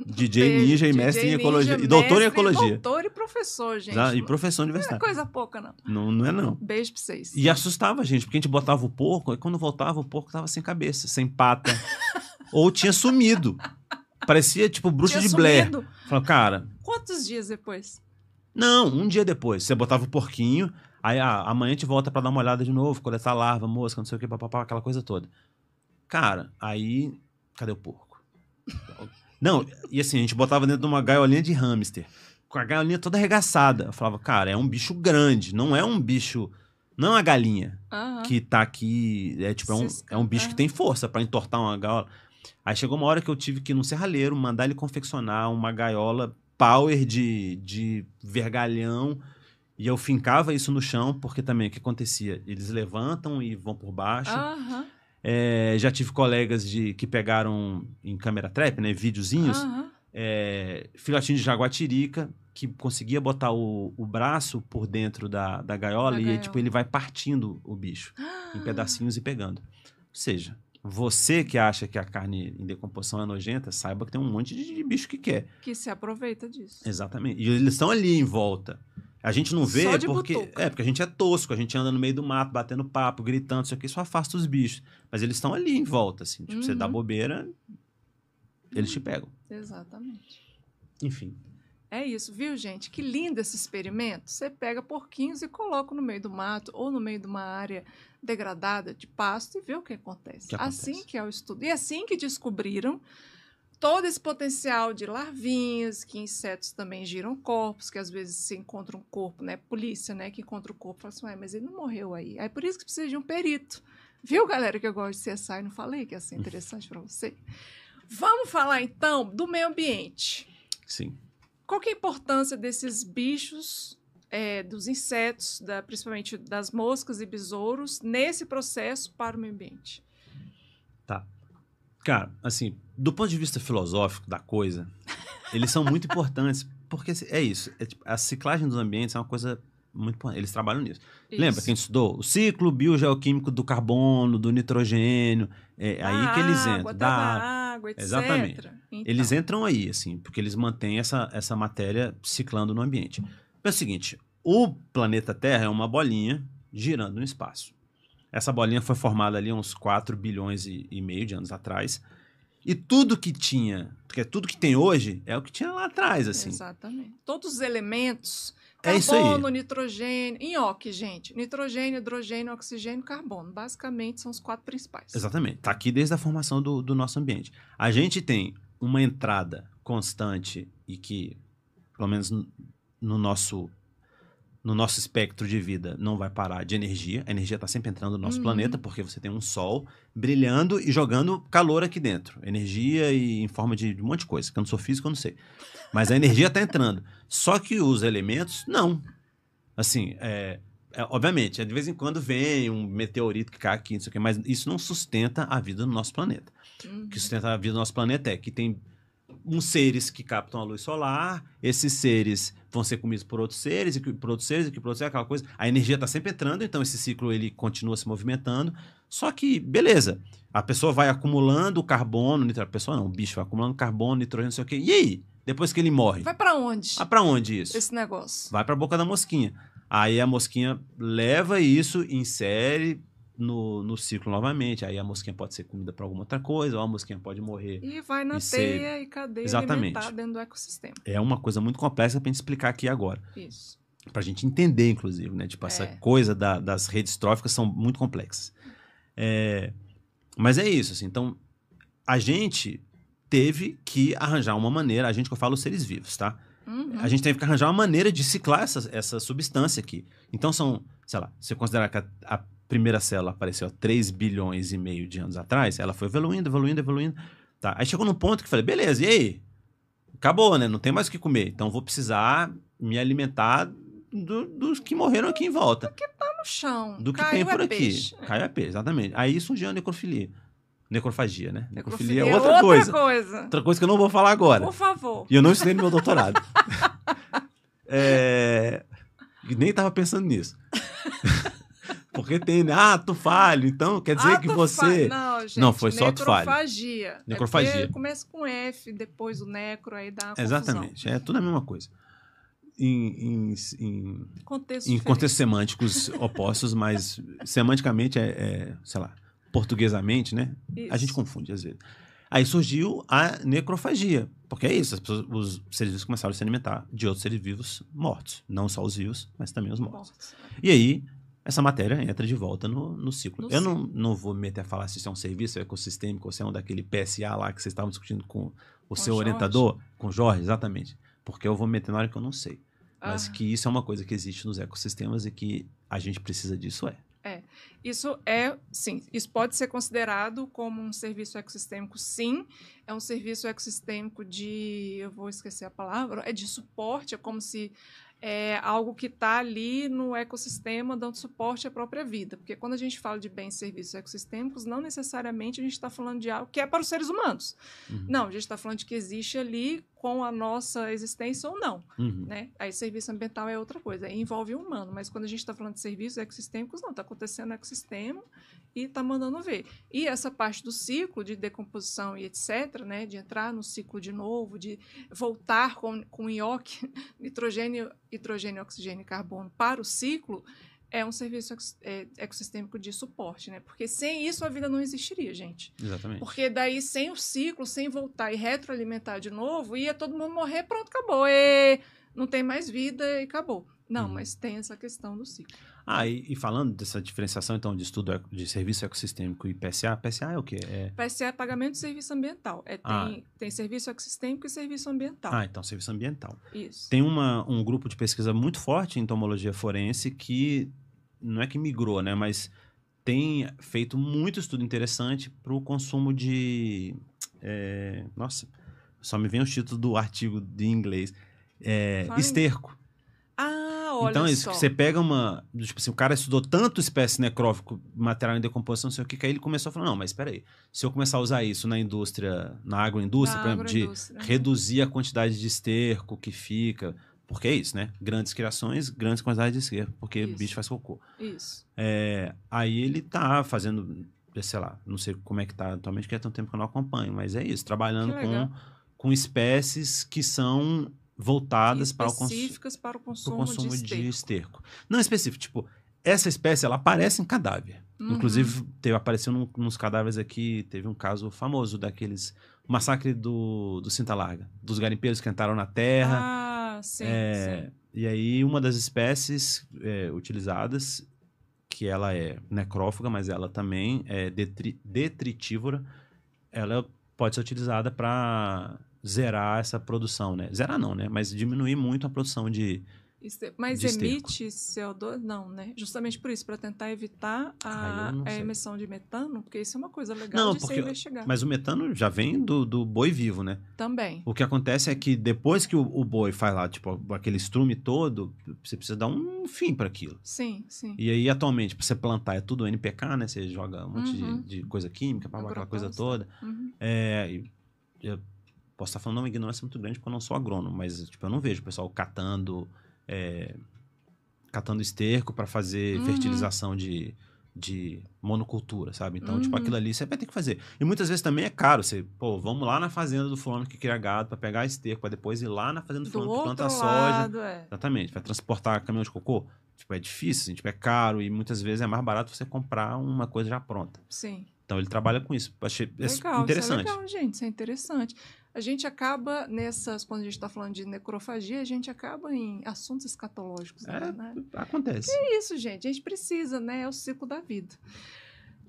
[SPEAKER 2] DJ Ninja e mestre em ecologia. E doutor em ecologia.
[SPEAKER 1] Doutor e professor, gente.
[SPEAKER 2] E professor universitário.
[SPEAKER 1] Não é coisa pouca, não.
[SPEAKER 2] Não é, não.
[SPEAKER 1] Beijo pra vocês.
[SPEAKER 2] E assustava a gente, porque a gente botava o porco, e quando voltava, o porco tava sem cabeça, sem pata. Ou tinha sumido. Parecia, tipo, bruxa de Blair. Falava, cara...
[SPEAKER 1] Quantos dias depois?
[SPEAKER 2] Não, um dia depois. Você botava o porquinho, aí amanhã a gente volta pra dar uma olhada de novo, coletar larva, mosca, não sei o que, papapá, aquela coisa toda. Cara, aí... Cadê o porco? Não, e assim, a gente botava dentro de uma gaiolinha de hamster, com a gaiolinha toda arregaçada. Eu falava, cara, é um bicho grande, não é um bicho... Não é uma galinha que tá aqui... É um bicho que tem força pra entortar uma gaiola. Aí chegou uma hora que eu tive que ir num serralheiro, mandar ele confeccionar uma gaiola power de vergalhão, e eu fincava isso no chão, porque também o que acontecia? Eles levantam e vão por baixo. Já tive colegas que pegaram em câmera trap, né, videozinhos, filhotinho de jaguatirica, que conseguia botar o braço por dentro da gaiola e aí, tipo, ele vai partindo o bicho em pedacinhos e pegando. Ou seja, você que acha que a carne em decomposição é nojenta, saiba que tem um monte de bicho que quer.
[SPEAKER 1] Que se aproveita disso.
[SPEAKER 2] Exatamente. E eles estão ali em volta. A gente não vê porque a gente é tosco, a gente anda no meio do mato, batendo papo, gritando, isso aqui, isso afasta os bichos. Mas eles estão ali em volta, assim. Tipo, você dá bobeira, eles te pegam.
[SPEAKER 1] Exatamente.
[SPEAKER 2] Enfim.
[SPEAKER 1] É isso, viu, gente? Que lindo esse experimento. Você pega porquinhos e coloca no meio do mato ou no meio de uma área degradada de pasto e vê o que acontece. Assim que é o estudo. E assim que descobriram todo esse potencial de larvinhas, que insetos também giram corpos, que às vezes se encontra um corpo, né? Polícia, né? Que encontra o corpo e fala assim, ué, mas ele não morreu aí. Aí por isso que precisa de um perito. Viu, galera, que eu gosto de CSI? Não falei que ia ser interessante para você? Vamos falar, então, do meio ambiente.
[SPEAKER 2] Sim.
[SPEAKER 1] Qual que é a importância desses bichos, dos insetos, principalmente das moscas e besouros, nesse processo para o meio ambiente?
[SPEAKER 2] Tá. Cara, assim, do ponto de vista filosófico da coisa, eles são muito importantes, porque é isso. Tipo, a ciclagem dos ambientes é uma coisa muito importante. Eles trabalham nisso. Isso. Lembra que a gente estudou? O ciclo biogeoquímico do carbono, do nitrogênio, aí que eles entram.
[SPEAKER 1] Da água, etc.
[SPEAKER 2] Exatamente.
[SPEAKER 1] Então.
[SPEAKER 2] Eles entram aí, assim, porque eles mantêm essa matéria ciclando no ambiente. É o seguinte, o planeta Terra é uma bolinha girando no espaço. Essa bolinha foi formada ali uns 4 bilhões e meio de anos atrás. E tudo que tinha, porque tudo que tem hoje é o que tinha lá atrás, assim.
[SPEAKER 1] Exatamente. Todos os elementos,
[SPEAKER 2] isso aí.
[SPEAKER 1] carbono, nitrogênio, nhoque, gente. Nitrogênio, hidrogênio, oxigênio, carbono. Basicamente, são os 4 principais.
[SPEAKER 2] Exatamente. Está aqui desde a formação do nosso ambiente. A gente tem uma entrada constante e que, pelo menos no nosso espectro de vida, não vai parar de energia. A energia está sempre entrando no nosso planeta, porque você tem um sol brilhando e jogando calor aqui dentro. Energia e em forma de um monte de coisa. Que eu não sou físico, eu não sei. Mas a energia está entrando. Só que os elementos, não. Assim, obviamente, de vez em quando vem um meteorito que cai aqui, não sei o quê, mas isso não sustenta a vida no nosso planeta. O que sustenta a vida do nosso planeta é que tem uns seres que captam a luz solar, esses seres vão ser comidos por outros seres, e por outros seres, e por outros seres, aquela coisa. A energia está sempre entrando, então esse ciclo ele continua se movimentando. Só que, beleza, a pessoa vai acumulando carbono, a pessoa não, o bicho vai acumulando carbono, nitrogênio, não sei o quê. E aí? Depois que ele morre?
[SPEAKER 1] Vai para onde?
[SPEAKER 2] Ah, para onde isso?
[SPEAKER 1] Esse negócio.
[SPEAKER 2] Vai para a boca da mosquinha. Aí a mosquinha leva isso, insere no ciclo novamente. Aí a mosquinha pode ser comida para alguma outra coisa, ou a mosquinha pode morrer.
[SPEAKER 1] E vai na teia e cadeia alimentar dentro do ecossistema.
[SPEAKER 2] É uma coisa muito complexa para a gente explicar aqui agora.
[SPEAKER 1] Isso.
[SPEAKER 2] Pra gente entender, inclusive, né? Tipo, essa coisa das redes tróficas são muito complexas. Mas é isso, assim. Então, a gente teve que arranjar uma maneira, a gente que eu falo os seres vivos, tá? A gente teve que arranjar uma maneira de ciclar essa substância aqui. Então são, sei lá, se você considerar que a primeira célula apareceu há 3 bilhões e meio de anos atrás, ela foi evoluindo. Tá? Aí chegou num ponto que eu falei, beleza, e aí? Acabou, né? Não tem mais o que comer. Então vou precisar me alimentar dos que morreram aqui em volta.
[SPEAKER 1] Do que tá no chão.
[SPEAKER 2] Do que
[SPEAKER 1] Caiu
[SPEAKER 2] tem por aqui.
[SPEAKER 1] Peixe.
[SPEAKER 2] Caiu é peixe, exatamente. Aí surgiu a necrofilia. Necrofagia, né?
[SPEAKER 1] Necrofilia
[SPEAKER 2] é outra coisa.
[SPEAKER 1] coisa.
[SPEAKER 2] Outra coisa que eu não vou falar agora.
[SPEAKER 1] Por favor.
[SPEAKER 2] E eu não estudei no meu doutorado. Nem tava pensando nisso. Porque tem, tufalho, então quer dizer que você...
[SPEAKER 1] Não, gente,
[SPEAKER 2] não, foi só tufalho.
[SPEAKER 1] Necrofagia. Começa com F, depois o necro, aí dá uma confusão.
[SPEAKER 2] Exatamente, é tudo a mesma coisa. Em
[SPEAKER 1] contextos
[SPEAKER 2] semânticos opostos, mas semanticamente sei lá, portuguesamente, né?
[SPEAKER 1] Isso.
[SPEAKER 2] A gente confunde às vezes. Aí surgiu a necrofagia, porque é isso, os seres vivos começaram a se alimentar de outros seres vivos mortos. Não só os vivos, mas também os mortos. E aí, essa matéria entra de volta no ciclo. Eu não vou me meter a falar se isso é um serviço ecossistêmico ou se é um daquele PSA lá que vocês estavam discutindo com o seu orientador, com o Jorge, exatamente. Porque eu vou me meter na hora que eu não sei. Mas que isso é uma coisa que existe nos ecossistemas e que a gente precisa disso,
[SPEAKER 1] Isso sim, isso pode ser considerado como um serviço ecossistêmico, sim. É um serviço ecossistêmico eu vou esquecer a palavra, é de suporte, é como se é algo que está ali no ecossistema dando suporte à própria vida. Porque quando a gente fala de bens e serviços ecossistêmicos, não necessariamente a gente está falando de algo que é para os seres humanos. Não, a gente está falando de que existe ali com a nossa existência ou não. Né? Aí serviço ambiental é outra coisa, aí envolve o humano. Mas quando a gente está falando de serviços ecossistêmicos, não, está acontecendo no ecossistema e está mandando ver. E essa parte do ciclo de decomposição e etc., né, de entrar no ciclo de novo, de voltar com IOC, nitrogênio, oxigênio e carbono para o ciclo, é um serviço ecossistêmico de suporte, né? Porque sem isso a vida não existiria, gente.
[SPEAKER 2] Exatamente.
[SPEAKER 1] Porque daí, sem o ciclo, sem voltar e retroalimentar de novo, ia todo mundo morrer, pronto, acabou. Não tem mais vida e acabou. Não, mas tem essa questão do ciclo.
[SPEAKER 2] E falando dessa diferenciação, então, de estudo de serviço ecossistêmico e PSA, PSA é o quê?
[SPEAKER 1] PSA é pagamento de serviço ambiental. Tem serviço ecossistêmico e serviço ambiental.
[SPEAKER 2] Então, serviço ambiental.
[SPEAKER 1] Isso.
[SPEAKER 2] Tem um grupo de pesquisa muito forte em entomologia forense que não é que migrou, né, mas tem feito muito estudo interessante para o consumo de... nossa, só me vem os títulos do artigo de inglês. Esterco.
[SPEAKER 1] Olha
[SPEAKER 2] então, isso,
[SPEAKER 1] só.
[SPEAKER 2] você pega tipo assim, o cara estudou tanto espécie necrófico, material em decomposição, não sei o que, aí ele começou a falar, não, mas espera aí, se eu começar a usar isso na indústria, na agroindústria, por exemplo, de reduzir a quantidade de esterco que fica, porque é isso, né? Grandes criações, grandes quantidades de esterco, porque o bicho faz cocô.
[SPEAKER 1] Isso.
[SPEAKER 2] Aí ele tá fazendo, sei lá, não sei como é que tá atualmente, porque é tanto tempo que eu não acompanho, mas é isso, trabalhando com espécies que são voltadas para o consumo de esterco. Não específico, tipo, essa espécie, ela aparece em cadáver. Inclusive, apareceu nos cadáveres aqui, teve um caso famoso daqueles, o massacre do Cinta Larga, dos garimpeiros que entraram na terra.
[SPEAKER 1] Sim.
[SPEAKER 2] E aí, uma das espécies utilizadas, que ela é necrófaga, mas ela também é detritívora, ela pode ser utilizada para zerar essa produção, né? Zerar não, né? Mas diminuir muito a produção de
[SPEAKER 1] Mas emite CO2? Não, né? Justamente por isso, para tentar evitar a emissão de metano, porque isso é uma coisa legal de se investigar.
[SPEAKER 2] Mas o metano já vem do boi vivo, né?
[SPEAKER 1] Também.
[SPEAKER 2] O que acontece é que depois que o boi faz lá, tipo, aquele estrume todo, você precisa dar um fim para aquilo.
[SPEAKER 1] Sim, sim.
[SPEAKER 2] E aí, atualmente, para você plantar, é tudo NPK, né? Você joga um monte de coisa química, aquela coisa toda. Eu posso estar falando uma ignorância muito grande porque eu não sou agrônomo, mas tipo, eu não vejo o pessoal catando esterco para fazer fertilização de monocultura, sabe? Então, tipo, aquilo ali você vai ter que fazer. E muitas vezes também é caro. Vamos lá na fazenda do fulano que cria gado para pegar esterco, para depois ir lá na fazenda do fulano que planta soja. Exatamente, para transportar caminhão de cocô. Tipo, é difícil, assim, tipo, é caro e muitas vezes é mais barato você comprar uma coisa já pronta.
[SPEAKER 1] Sim.
[SPEAKER 2] Então, ele trabalha com isso. Achei
[SPEAKER 1] Legal,
[SPEAKER 2] interessante.
[SPEAKER 1] Isso é legal, gente. Isso é interessante. A gente acaba quando a gente está falando de necrofagia, a gente acaba em assuntos escatológicos, né?
[SPEAKER 2] Acontece.
[SPEAKER 1] É isso, gente. A gente precisa, né? É o ciclo da vida.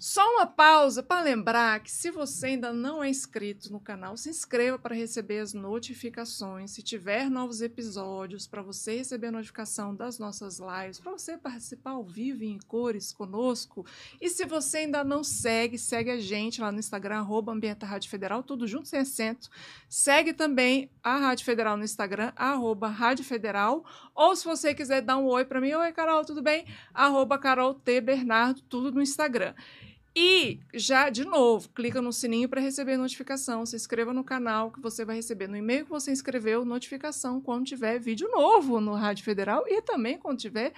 [SPEAKER 1] Só uma pausa para lembrar que se você ainda não é inscrito no canal, se inscreva para receber as notificações. Se tiver novos episódios, para você receber a notificação das nossas lives, para você participar ao vivo e em cores conosco. E se você ainda não segue a gente lá no Instagram, @AmbientaRádioFederal, tudo junto, sem acento. Segue também a Rádio Federal no Instagram, @RádioFederal. Ou se você quiser dar um oi para mim, oi Carol, tudo bem? @CarolTBernardo, tudo no Instagram. E já, de novo, clica no sininho para receber notificação, se inscreva no canal que você vai receber no e-mail que você inscreveu, notificação quando tiver vídeo novo no Rádio Federal e também quando tiver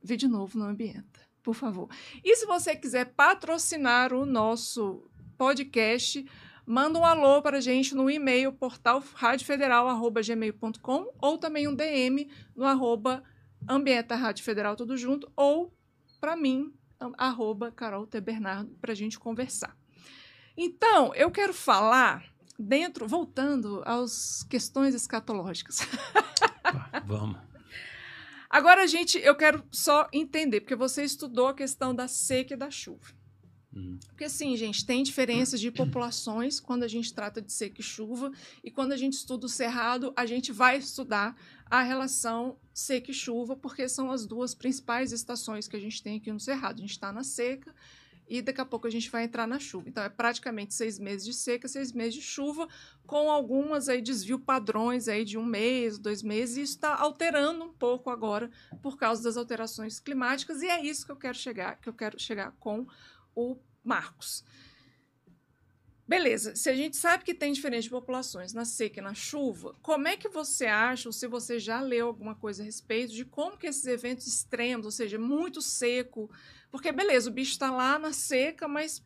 [SPEAKER 1] vídeo novo no Ambienta, por favor. E se você quiser patrocinar o nosso podcast, manda um alô para a gente no e-mail portalradiofederal@gmail.com ou também um DM no @AmbientaRádioFederal, tudo junto, ou para mim, @CarolTBernardo, para a gente conversar. Então, eu quero falar voltando às questões escatológicas.
[SPEAKER 2] Vamos.
[SPEAKER 1] Agora, eu quero só entender, porque você estudou a questão da seca e da chuva. Porque, assim, gente, tem diferenças de populações quando a gente trata de seca e chuva, e quando a gente estuda o cerrado, a gente vai estudar a relação seca e chuva, porque são as duas principais estações que a gente tem aqui no cerrado. A gente está na seca e daqui a pouco a gente vai entrar na chuva. Então, é praticamente 6 meses de seca, 6 meses de chuva, com algumas aí desvio padrões aí de 1 mês, 2 meses, e isso está alterando um pouco agora por causa das alterações climáticas, e é isso que eu quero chegar com o Marcos. Beleza, se a gente sabe que tem diferentes populações na seca e na chuva, como é que você acha, ou se você já leu alguma coisa a respeito, de como que esses eventos extremos, ou seja, muito seco, porque beleza, o bicho está lá na seca, mas,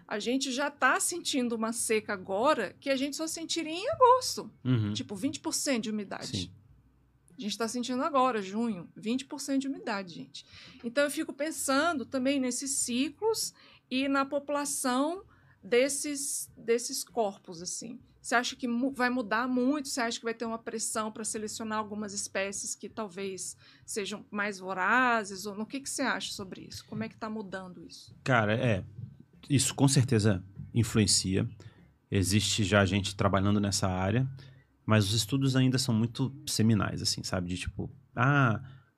[SPEAKER 1] a gente já está sentindo uma seca agora que a gente só sentiria em agosto, tipo 20% de umidade.
[SPEAKER 2] Sim.
[SPEAKER 1] A gente está sentindo agora, junho, 20% de umidade, gente. Então, eu fico pensando também nesses ciclos e na população desses corpos, assim. Você acha que vai mudar muito? Você acha que vai ter uma pressão para selecionar algumas espécies que talvez sejam mais vorazes? Ou no que você acha sobre isso? Como é que está mudando isso?
[SPEAKER 2] Cara, isso com certeza influencia. Existe já gente trabalhando nessa área, mas os estudos ainda são muito seminais, assim, sabe? De tipo,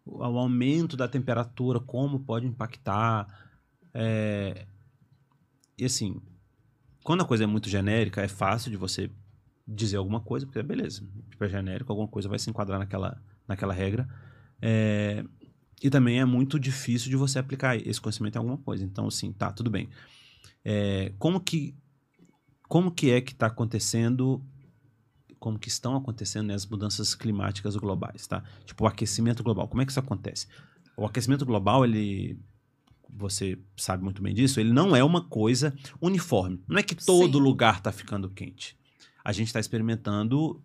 [SPEAKER 2] o aumento da temperatura, como pode impactar. E assim, quando a coisa é muito genérica, é fácil de você dizer alguma coisa, porque beleza, tipo, é genérico, alguma coisa vai se enquadrar naquela regra. E também é muito difícil de você aplicar esse conhecimento em alguma coisa. Então, assim, tá, tudo bem. Como que é que está acontecendo... como que estão acontecendo, né, as mudanças climáticas globais, tá? Tipo, o aquecimento global. Como é que isso acontece? O aquecimento global, você sabe muito bem disso, ele não é uma coisa uniforme. Não é que todo lugar está ficando quente. A gente está experimentando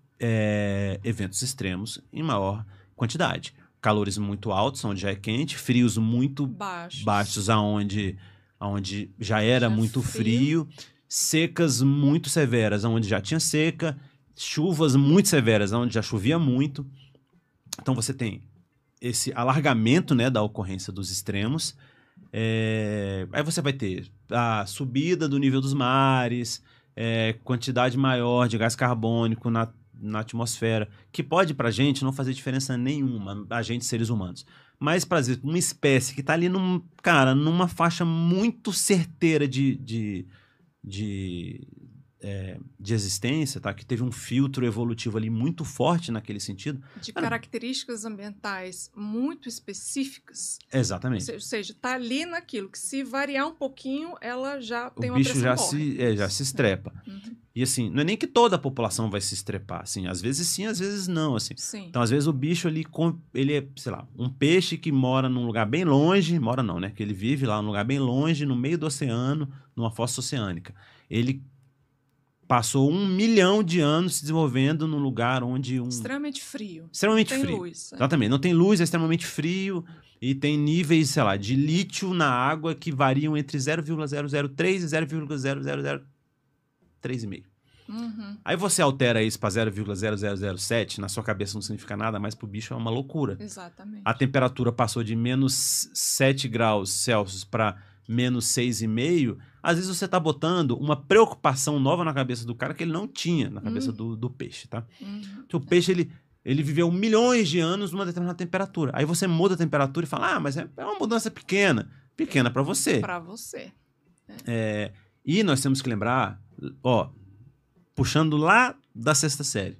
[SPEAKER 2] eventos extremos em maior quantidade. Calores muito altos, onde já é quente, frios muito baixos aonde já era muito frio, secas muito severas, onde já tinha seca, chuvas muito severas, onde já chovia muito. Então, você tem esse alargamento, né, da ocorrência dos extremos. Aí você vai ter a subida do nível dos mares, quantidade maior de gás carbônico na atmosfera, que pode, pra gente, não fazer diferença nenhuma, a gente, seres humanos. Mas, por exemplo, uma espécie que está ali numa faixa muito certeira de existência, tá? Que teve um filtro evolutivo ali muito forte naquele sentido.
[SPEAKER 1] De características ambientais muito específicas.
[SPEAKER 2] Exatamente.
[SPEAKER 1] Ou seja, está ali naquilo, que se variar um pouquinho, ela já tem uma
[SPEAKER 2] pressão. O
[SPEAKER 1] bicho
[SPEAKER 2] já se estrepa. E assim, não é nem que toda a população vai se estrepar, assim, às vezes sim, às vezes não, assim.
[SPEAKER 1] Sim.
[SPEAKER 2] Então, às vezes o bicho ali, ele é, sei lá, um peixe que mora num lugar bem longe, mora não, né? Que ele vive lá num lugar bem longe, no meio do oceano, numa fossa oceânica. Ele passou 1 milhão de anos se desenvolvendo num lugar onde
[SPEAKER 1] Extremamente frio.
[SPEAKER 2] Extremamente
[SPEAKER 1] Não tem
[SPEAKER 2] frio.
[SPEAKER 1] luz.
[SPEAKER 2] Exatamente. Não tem luz, é extremamente frio e tem níveis, sei lá, de lítio na água que variam entre 0,003 e 0,003,5.
[SPEAKER 1] Uhum.
[SPEAKER 2] Aí você altera isso para 0,0007, na sua cabeça não significa nada, mas pro bicho é uma loucura.
[SPEAKER 1] Exatamente.
[SPEAKER 2] A temperatura passou de menos 7 graus Celsius para menos 6,5. Às vezes você tá botando uma preocupação nova na cabeça do cara que ele não tinha na cabeça do peixe, tá? Então, o peixe, ele viveu milhões de anos numa determinada temperatura. Aí você muda a temperatura e fala, mas é uma mudança pequena. Pequena para você.
[SPEAKER 1] Para você.
[SPEAKER 2] E nós temos que lembrar, puxando lá da 6ª série.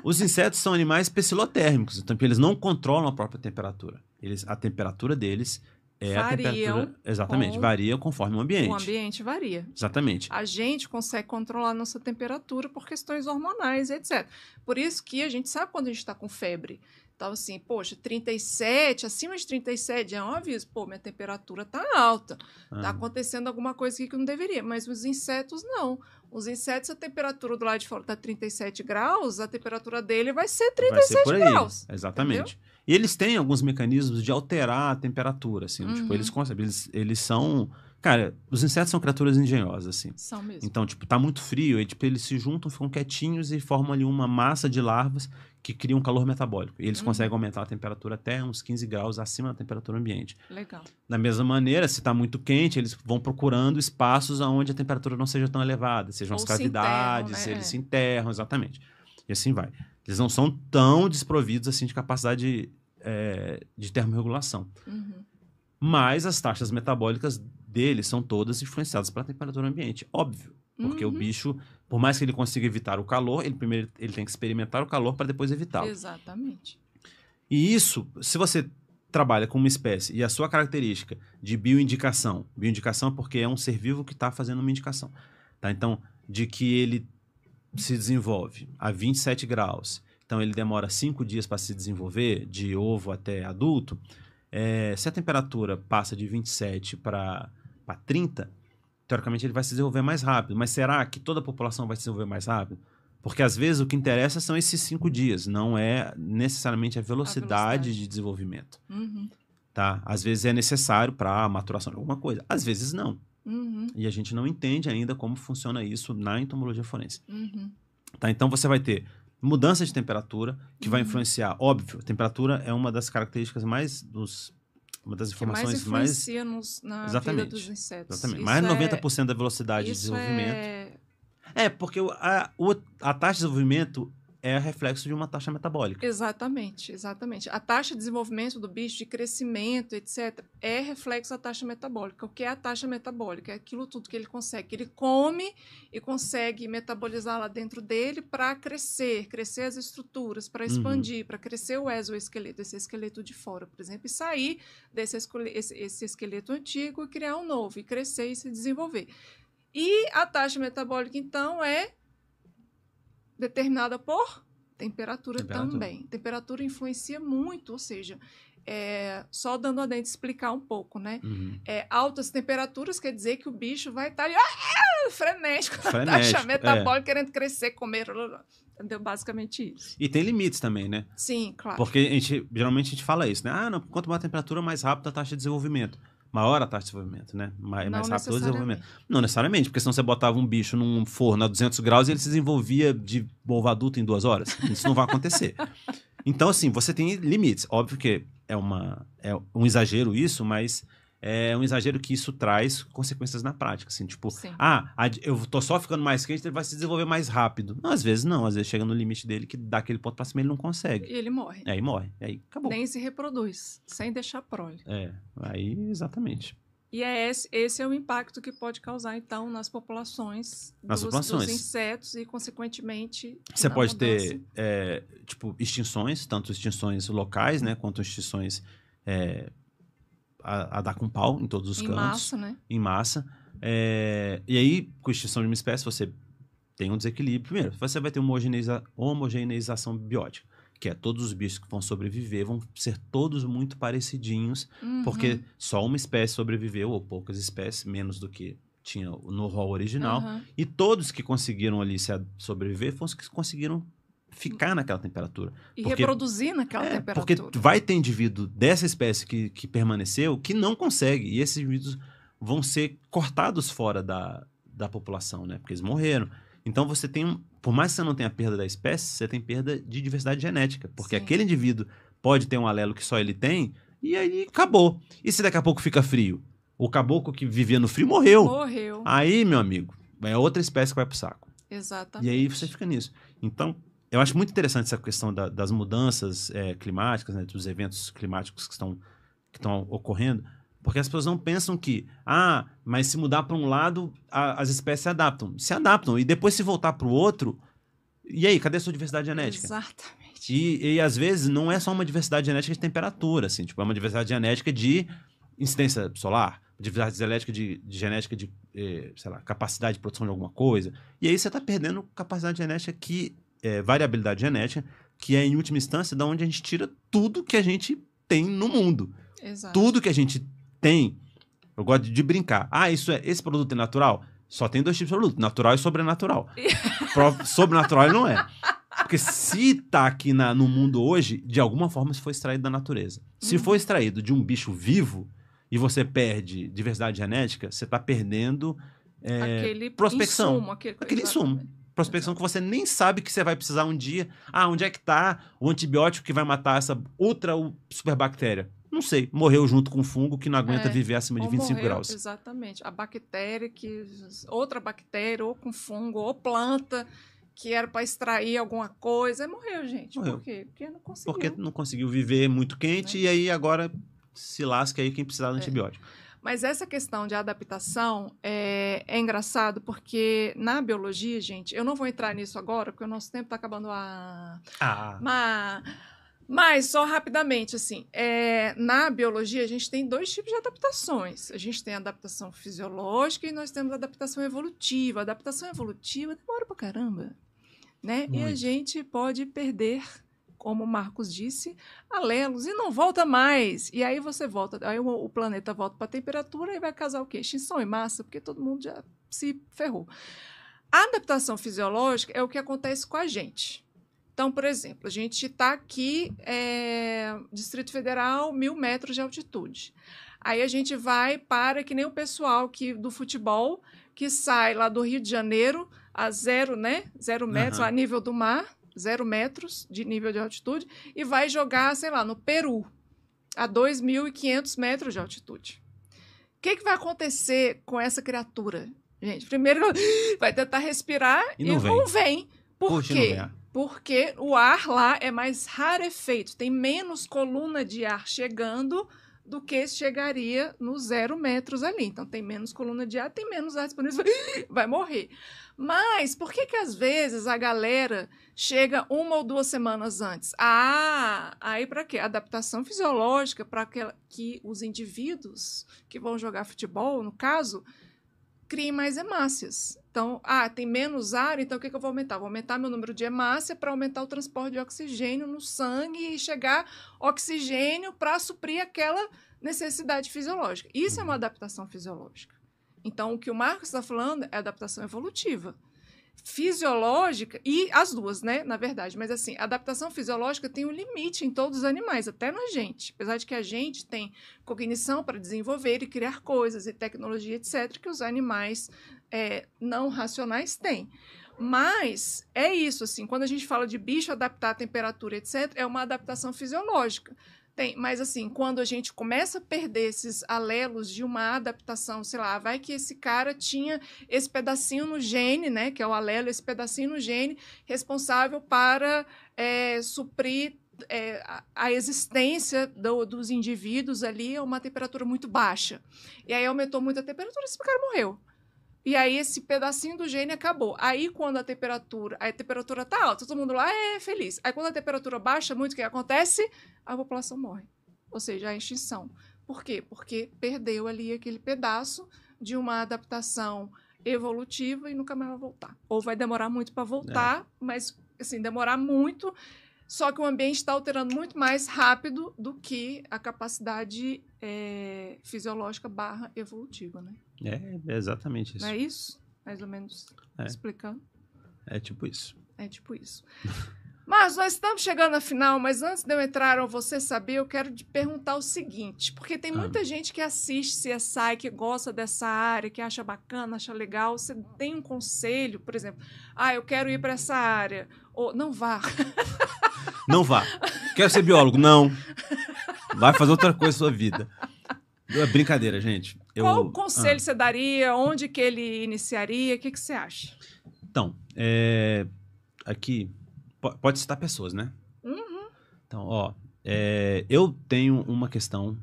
[SPEAKER 2] Os insetos são animais pecilotérmicos, então eles não controlam a própria temperatura. A temperatura deles a temperatura. Exatamente, varia conforme o ambiente.
[SPEAKER 1] O ambiente varia.
[SPEAKER 2] Exatamente.
[SPEAKER 1] A gente consegue controlar a nossa temperatura por questões hormonais, etc. Por isso que a gente sabe quando a gente está com febre. Então, assim, poxa, 37, acima de 37 é um aviso. Pô, minha temperatura tá alta. Tá acontecendo alguma coisa aqui que não deveria. Mas os insetos, não. Os insetos, a temperatura do lado de fora tá 37 graus, a temperatura dele vai ser 37 graus.
[SPEAKER 2] Exatamente.
[SPEAKER 1] Entendeu?
[SPEAKER 2] E eles têm alguns mecanismos de alterar a temperatura, assim. Tipo, eles conseguem. Eles são... Cara, os insetos são criaturas engenhosas, assim.
[SPEAKER 1] São mesmo.
[SPEAKER 2] Então, tipo, tá muito frio, e tipo, eles se juntam, ficam quietinhos e formam ali uma massa de larvas que criam calor metabólico. E eles conseguem aumentar a temperatura até uns 15 graus acima da temperatura ambiente.
[SPEAKER 1] Legal. Da
[SPEAKER 2] mesma maneira, se tá muito quente, eles vão procurando espaços onde a temperatura não seja tão elevada, sejam as cavidades, eles se enterram, exatamente. E assim vai. Eles não são tão desprovidos assim de capacidade de termorregulação. Mas as taxas metabólicas deles são todas influenciadas pela temperatura ambiente. Óbvio. Porque o bicho, por mais que ele consiga evitar o calor, primeiro ele tem que experimentar o calor para depois evitá-lo.
[SPEAKER 1] Exatamente.
[SPEAKER 2] E isso, se você trabalha com uma espécie e a sua característica de bioindicação é porque é um ser vivo que está fazendo uma indicação. Tá? Então, de que ele se desenvolve a 27 graus, então ele demora 5 dias para se desenvolver, de ovo até adulto. Se a temperatura passa de 27 para 30, teoricamente ele vai se desenvolver mais rápido. Mas será que toda a população vai se desenvolver mais rápido? Porque às vezes o que interessa são esses 5 dias, não é necessariamente a velocidade de desenvolvimento. Tá? Às vezes é necessário para a maturação de alguma coisa, às vezes não. E a gente não entende ainda como funciona isso na entomologia forense. Tá? Então você vai ter mudança de temperatura, que vai influenciar, óbvio, a temperatura é uma das características uma das informações
[SPEAKER 1] que mais influencia na vida dos insetos.
[SPEAKER 2] Exatamente. Mais de 90% da velocidade de desenvolvimento. Porque a taxa de desenvolvimento é reflexo de uma taxa metabólica.
[SPEAKER 1] Exatamente, exatamente. A taxa de desenvolvimento do bicho, de crescimento, etc., é reflexo da taxa metabólica. O que é a taxa metabólica? É aquilo tudo que ele consegue. Ele come e consegue metabolizar lá dentro dele para crescer as estruturas, para expandir, para crescer o exoesqueleto, esse esqueleto de fora, por exemplo, e sair desse esse esqueleto antigo e criar um novo, e crescer e se desenvolver. E a taxa metabólica, então, é determinada por temperatura também. Temperatura influencia muito, ou seja, só dando a dente explicar um pouco, né? Altas temperaturas quer dizer que o bicho vai estar ali, frenético, taxa metabólica, querendo crescer, comer, entendeu? Basicamente isso.
[SPEAKER 2] E tem limites também, né?
[SPEAKER 1] Sim, claro.
[SPEAKER 2] Porque geralmente a gente fala isso, né? Quanto maior a temperatura, mais rápido a taxa de desenvolvimento. Maior a taxa de desenvolvimento, né? Mais rápido o desenvolvimento. Não necessariamente, porque senão você botava um bicho num forno a 200 graus e ele se desenvolvia de ovo adulto em 2 horas. Isso não vai acontecer. Então, assim, você tem limites. Óbvio que é um exagero isso, mas é um exagero que isso traz consequências na prática. Assim, tipo, eu tô só ficando mais quente, ele vai se desenvolver mais rápido. Não, às vezes não. Às vezes chega no limite dele que dá aquele ponto pra cima ele não consegue.
[SPEAKER 1] E ele morre.
[SPEAKER 2] Aí morre. Aí acabou.
[SPEAKER 1] Nem se reproduz, sem deixar prole.
[SPEAKER 2] Aí exatamente.
[SPEAKER 1] E esse é o impacto que pode causar, então, nas populações dos insetos e, consequentemente,
[SPEAKER 2] você pode ter, extinções, tanto extinções locais, né, quanto extinções a dar com pau em todos os cantos. Em
[SPEAKER 1] massa, né?
[SPEAKER 2] Em massa. E aí, com extinção de uma espécie, você tem um desequilíbrio. Primeiro, você vai ter uma homogeneização biótica, que é todos os bichos que vão sobreviver vão ser todos muito parecidinhos, porque só uma espécie sobreviveu, ou poucas espécies, menos do que tinha o know-how original,
[SPEAKER 1] Aham.
[SPEAKER 2] e todos que conseguiram ali sobreviver foram os que conseguiram ficar naquela temperatura.
[SPEAKER 1] E
[SPEAKER 2] Porque-
[SPEAKER 1] reproduzir naquela
[SPEAKER 2] Porque
[SPEAKER 1] temperatura.
[SPEAKER 2] vai ter indivíduo dessa espécie que permaneceu que não consegue, e esses indivíduos vão ser cortados fora da população, né? Porque eles morreram. Então você tem, por mais que você não tenha perda da espécie, você tem perda de diversidade genética, porque
[SPEAKER 1] Sim.
[SPEAKER 2] aquele indivíduo pode ter um alelo que só ele tem, e aí acabou. E se daqui a pouco fica frio? O caboclo que vivia no frio morreu.
[SPEAKER 1] Morreu.
[SPEAKER 2] Aí, meu amigo, é outra espécie que vai pro saco.
[SPEAKER 1] Exatamente.
[SPEAKER 2] E aí você fica nisso. Então, eu acho muito interessante essa questão das mudanças climáticas, né, dos eventos climáticos que estão ocorrendo, porque as pessoas não pensam que, mas se mudar para um lado, as espécies se adaptam. Se adaptam. E depois, se voltar para o outro, e aí, cadê a sua diversidade genética?
[SPEAKER 1] Exatamente.
[SPEAKER 2] E às vezes, não é só uma diversidade genética de temperatura, assim, tipo, é uma diversidade genética de incidência solar, diversidade genética de sei lá, capacidade de produção de alguma coisa. E aí você está perdendo capacidade genética variabilidade genética, que é, em última instância, da onde a gente tira tudo que a gente tem no mundo.
[SPEAKER 1] Exato.
[SPEAKER 2] Tudo que a gente tem, eu gosto de brincar. Esse produto é natural? Só tem 2 tipos de produto, natural e sobrenatural. Sobrenatural ele não é. Porque se tá aqui no mundo hoje, de alguma forma isso foi extraído da natureza. Se for extraído de um bicho vivo e você perde diversidade genética, você tá perdendo
[SPEAKER 1] Aquele
[SPEAKER 2] prospecção.
[SPEAKER 1] insumo.
[SPEAKER 2] Aquele insumo. Prospecção que você nem sabe que você vai precisar um dia. Onde é que tá o antibiótico que vai matar essa superbactéria? Não sei. Morreu junto com o fungo que não aguenta viver acima de
[SPEAKER 1] Ou
[SPEAKER 2] 25
[SPEAKER 1] morreu,
[SPEAKER 2] graus.
[SPEAKER 1] Exatamente. A bactéria outra bactéria, ou com fungo, ou planta, que era para extrair alguma coisa, morreu, gente.
[SPEAKER 2] Morreu.
[SPEAKER 1] Por quê? Porque não conseguiu.
[SPEAKER 2] Porque não conseguiu viver muito quente, e aí agora se lasca aí quem precisar do antibiótico.
[SPEAKER 1] Mas essa questão de adaptação é engraçado, porque na biologia, gente, eu não vou entrar nisso agora, porque o nosso tempo está acabando. Mas só rapidamente, assim, na biologia a gente tem 2 tipos de adaptações. A gente tem a adaptação fisiológica e nós temos a adaptação evolutiva. A adaptação evolutiva demora pra caramba, né? E a
[SPEAKER 2] Muito.
[SPEAKER 1] gente pode perder, como o Marcos disse, alelos e não volta mais. E aí você volta, aí o planeta volta para a temperatura e vai causar o quê? Extinção em massa, porque todo mundo já se ferrou. A adaptação fisiológica é o que acontece com a gente. Então, por exemplo, a gente está aqui, Distrito Federal, 1.000 metros de altitude. Aí a gente vai para, que nem o pessoal do futebol, que sai lá do Rio de Janeiro a 0 metros, a nível do mar, 0 metros de nível de altitude, e vai jogar, sei lá, no Peru, a 2.500 metros de altitude. O que vai acontecer com essa criatura? Gente, primeiro vai tentar respirar
[SPEAKER 2] e não
[SPEAKER 1] vem. Por
[SPEAKER 2] Puxa,
[SPEAKER 1] quê?
[SPEAKER 2] não vem.
[SPEAKER 1] Porque o ar lá é mais rarefeito, tem menos coluna de ar chegando do que chegaria nos 0 metros ali. Então, tem menos coluna de ar, tem menos ar disponível, vai morrer. Mas por que às vezes a galera chega 1 ou 2 semanas antes? Aí para quê? Adaptação fisiológica para que os indivíduos que vão jogar futebol, no caso, criem mais hemácias. Então, tem menos ar, então o que eu vou aumentar? Vou aumentar meu número de hemácia para aumentar o transporte de oxigênio no sangue e chegar oxigênio para suprir aquela necessidade fisiológica. Isso é uma adaptação fisiológica. Então, o que o Marcos está falando é adaptação evolutiva. Fisiológica, e as duas, né, na verdade, mas assim, a adaptação fisiológica tem um limite em todos os animais, até na gente, apesar de que a gente tem cognição para desenvolver e criar coisas e tecnologia, etc., que os animais não racionais têm. Mas é isso, assim, quando a gente fala de bicho adaptar a temperatura, etc., é uma adaptação fisiológica. Mas assim, quando a gente começa a perder esses alelos de uma adaptação, sei lá, vai que esse cara tinha esse pedacinho no gene, né, que é o alelo, esse pedacinho no gene responsável para suprir a existência dos indivíduos ali a uma temperatura muito baixa. E aí aumentou muito a temperatura, esse cara morreu. E aí esse pedacinho do gene acabou. Aí quando a temperatura tá alta, todo mundo lá é feliz. Aí quando a temperatura baixa muito, o que acontece? A população morre. Ou seja, a extinção. Por quê? Porque perdeu ali aquele pedaço de uma adaptação evolutiva e nunca mais vai voltar. Ou vai demorar muito para voltar, mas assim, demorar muito, só que o ambiente está alterando muito mais rápido do que a capacidade fisiológica / evolutiva, né?
[SPEAKER 2] É exatamente isso.
[SPEAKER 1] Não é isso? Mais ou menos
[SPEAKER 2] É.
[SPEAKER 1] explicando.
[SPEAKER 2] É tipo isso.
[SPEAKER 1] É tipo isso. Mas nós estamos chegando ao final, mas antes de eu entrar ao Você Saber, eu quero te perguntar o seguinte, porque tem muita gente que assiste CSI, que gosta dessa área, que acha bacana, acha legal. Você tem um conselho, por exemplo, eu quero ir para essa área, ou não vá.
[SPEAKER 2] Não vá. Quero ser biólogo? Não. Vai fazer outra coisa na sua vida. É brincadeira, gente.
[SPEAKER 1] Qual conselho você daria? Onde que ele iniciaria? O que você acha?
[SPEAKER 2] Então, aqui, pode citar pessoas, né?
[SPEAKER 1] Uhum.
[SPEAKER 2] Então, eu tenho uma questão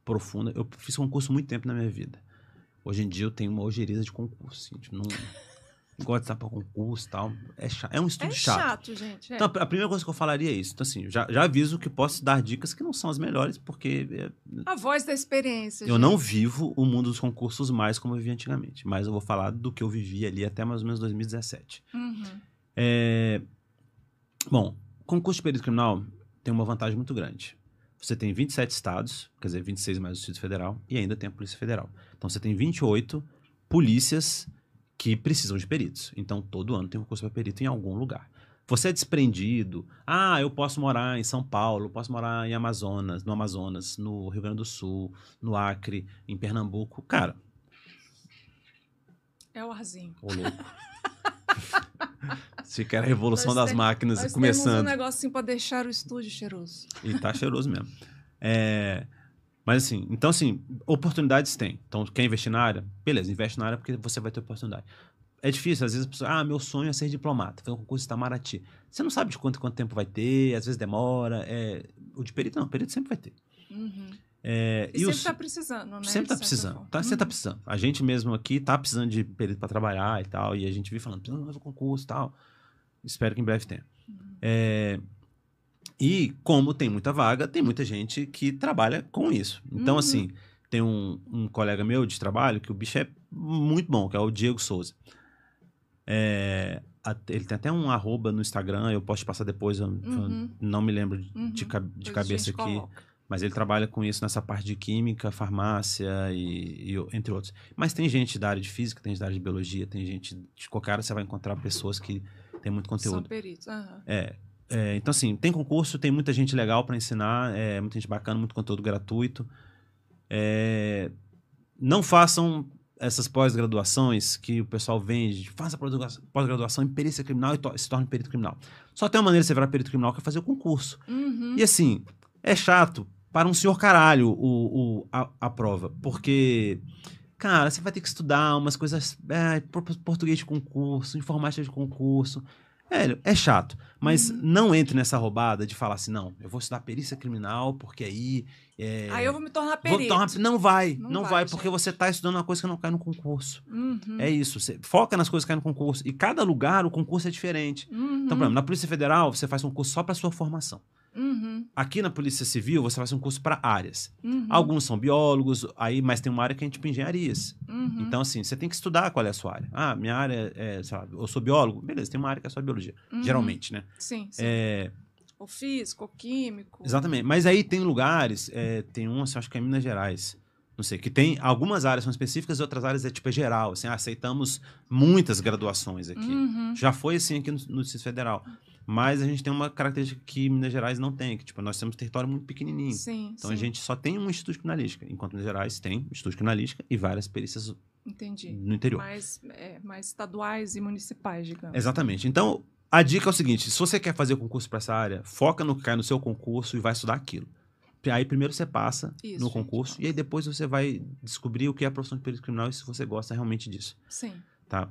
[SPEAKER 2] profunda. Eu fiz concurso muito tempo na minha vida. Hoje em dia eu tenho uma ojeriza de concurso. Gente, não gosto de estar para concurso e tal. É um estudo chato.
[SPEAKER 1] É chato, gente.
[SPEAKER 2] Então, a primeira coisa que eu falaria é isso. Então, assim, já aviso que posso dar dicas que não são as melhores, porque...
[SPEAKER 1] A voz da experiência,
[SPEAKER 2] eu não vivo o mundo dos concursos mais como eu vivia antigamente. Mas eu vou falar do que eu vivi ali até mais ou menos 2017.
[SPEAKER 1] Uhum.
[SPEAKER 2] Bom, concurso de perito criminal tem uma vantagem muito grande. Você tem 27 estados, quer dizer, 26 mais o Distrito Federal, e ainda tem a Polícia Federal. Então, você tem 28 polícias que precisam de peritos. Então, todo ano tem um concurso para perito em algum lugar. Você é desprendido. Eu posso morar em São Paulo, posso morar no Amazonas, no Rio Grande do Sul, no Acre, em Pernambuco. Cara...
[SPEAKER 1] É o arzinho.
[SPEAKER 2] Ô, louco. Se quer a revolução das máquinas começando.
[SPEAKER 1] Nós temos um negocinho para deixar o estúdio cheiroso.
[SPEAKER 2] E tá cheiroso mesmo. Mas assim, oportunidades tem. Então, quer investir na área? Beleza, investe na área porque você vai ter oportunidade. É difícil, às vezes a pessoa, meu sonho é ser diplomata, fazer um concurso de Itamaraty. Você não sabe de quanto tempo vai ter, às vezes demora. O de perito não, perito sempre vai ter.
[SPEAKER 1] Uhum. E sempre está precisando, né?
[SPEAKER 2] Sempre está precisando. Sempre está precisando. A gente mesmo aqui está precisando de perito para trabalhar e tal, e a gente vive falando, precisamos fazer um concurso e tal. Espero que em breve tenha. E como tem muita vaga, tem muita gente que trabalha com isso. Então, assim, tem um colega meu de trabalho que o bicho é muito bom, que é o Diego Souza. Ele tem até um @ no Instagram, eu posso te passar depois, eu não me lembro de cabeça aqui.
[SPEAKER 1] Coloca.
[SPEAKER 2] Mas ele trabalha com isso nessa parte de química, farmácia e entre outros. Mas tem gente da área de física, tem gente da área de biologia, tem gente de qualquer área, você vai encontrar pessoas que têm muito conteúdo.
[SPEAKER 1] São peritos.
[SPEAKER 2] Então, assim, tem concurso, tem muita gente legal para ensinar, muita gente bacana, muito conteúdo gratuito. Não façam essas pós-graduações que o pessoal vende, faça pós-graduação em perícia criminal e se torne perito criminal. Só tem uma maneira de você virar perito criminal, que é fazer o concurso. E assim, é chato para um senhor caralho a prova, porque, cara, você vai ter que estudar umas coisas, português de concurso, informática de concurso. É chato, mas não entre nessa roubada de falar assim, não, eu vou estudar perícia criminal, porque aí...
[SPEAKER 1] Aí eu vou me tornar perito.
[SPEAKER 2] Não vai, porque gente, você está estudando uma coisa que não cai no concurso. É isso, você foca nas coisas que caem no concurso. E cada lugar, o concurso é diferente. Então, por exemplo, na Polícia Federal, você faz um curso só para sua formação. Aqui na Polícia Civil, você faz um curso para áreas. Alguns são biólogos, mas tem uma área que é tipo engenharias. Então, assim, você tem que estudar qual é a sua área. Minha área sei lá, eu sou biólogo. Beleza, tem uma área que é só biologia. Geralmente, né?
[SPEAKER 1] Sim. O físico, o químico.
[SPEAKER 2] Exatamente. Mas aí tem lugares, tem acho que é em Minas Gerais, não sei, que tem algumas áreas são específicas e outras áreas é geral. Assim, aceitamos muitas graduações aqui. Já foi assim aqui no Distrito Federal. Mas a gente tem uma característica que Minas Gerais não tem, que nós temos um território muito pequenininho. Então a gente só tem um instituto de criminalística, enquanto Minas Gerais tem instituto de criminalística e várias perícias no interior.
[SPEAKER 1] Mais estaduais e municipais, digamos.
[SPEAKER 2] Exatamente. Então, a dica é o seguinte, se você quer fazer concurso para essa área, foca no que cai no seu concurso e vai estudar aquilo. Aí primeiro você passa no concurso e aí depois você vai descobrir o que é a profissão de perito criminal e se você gosta realmente disso.
[SPEAKER 1] Sim.
[SPEAKER 2] Tá?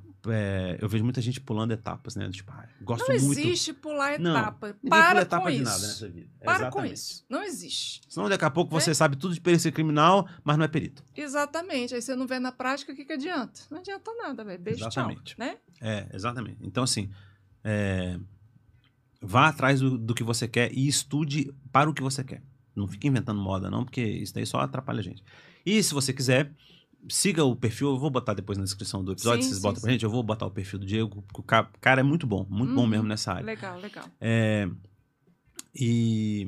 [SPEAKER 2] Eu vejo muita gente pulando etapas, né? Tipo, gosto
[SPEAKER 1] não
[SPEAKER 2] muito...
[SPEAKER 1] existe pular etapa.
[SPEAKER 2] Ninguém
[SPEAKER 1] Para
[SPEAKER 2] pula etapa
[SPEAKER 1] com
[SPEAKER 2] de
[SPEAKER 1] isso.
[SPEAKER 2] nada nessa vida.
[SPEAKER 1] Para
[SPEAKER 2] Exatamente.
[SPEAKER 1] com isso. Não existe.
[SPEAKER 2] Senão daqui a pouco você sabe tudo de perícia criminal, mas não é perito.
[SPEAKER 1] Exatamente. Aí você não vê na prática, o que adianta? Não adianta nada, velho. Beijo,
[SPEAKER 2] exatamente.
[SPEAKER 1] Tchau, né?
[SPEAKER 2] Exatamente. Então, assim, vá atrás do que você quer e estude para o que você quer. Não fique inventando moda, não, porque isso daí só atrapalha a gente. E se você quiser... Siga o perfil, eu vou botar depois na descrição do episódio, vocês botam pra gente, eu vou botar o perfil do Diego, porque o cara é muito bom mesmo nessa área.
[SPEAKER 1] Legal.
[SPEAKER 2] E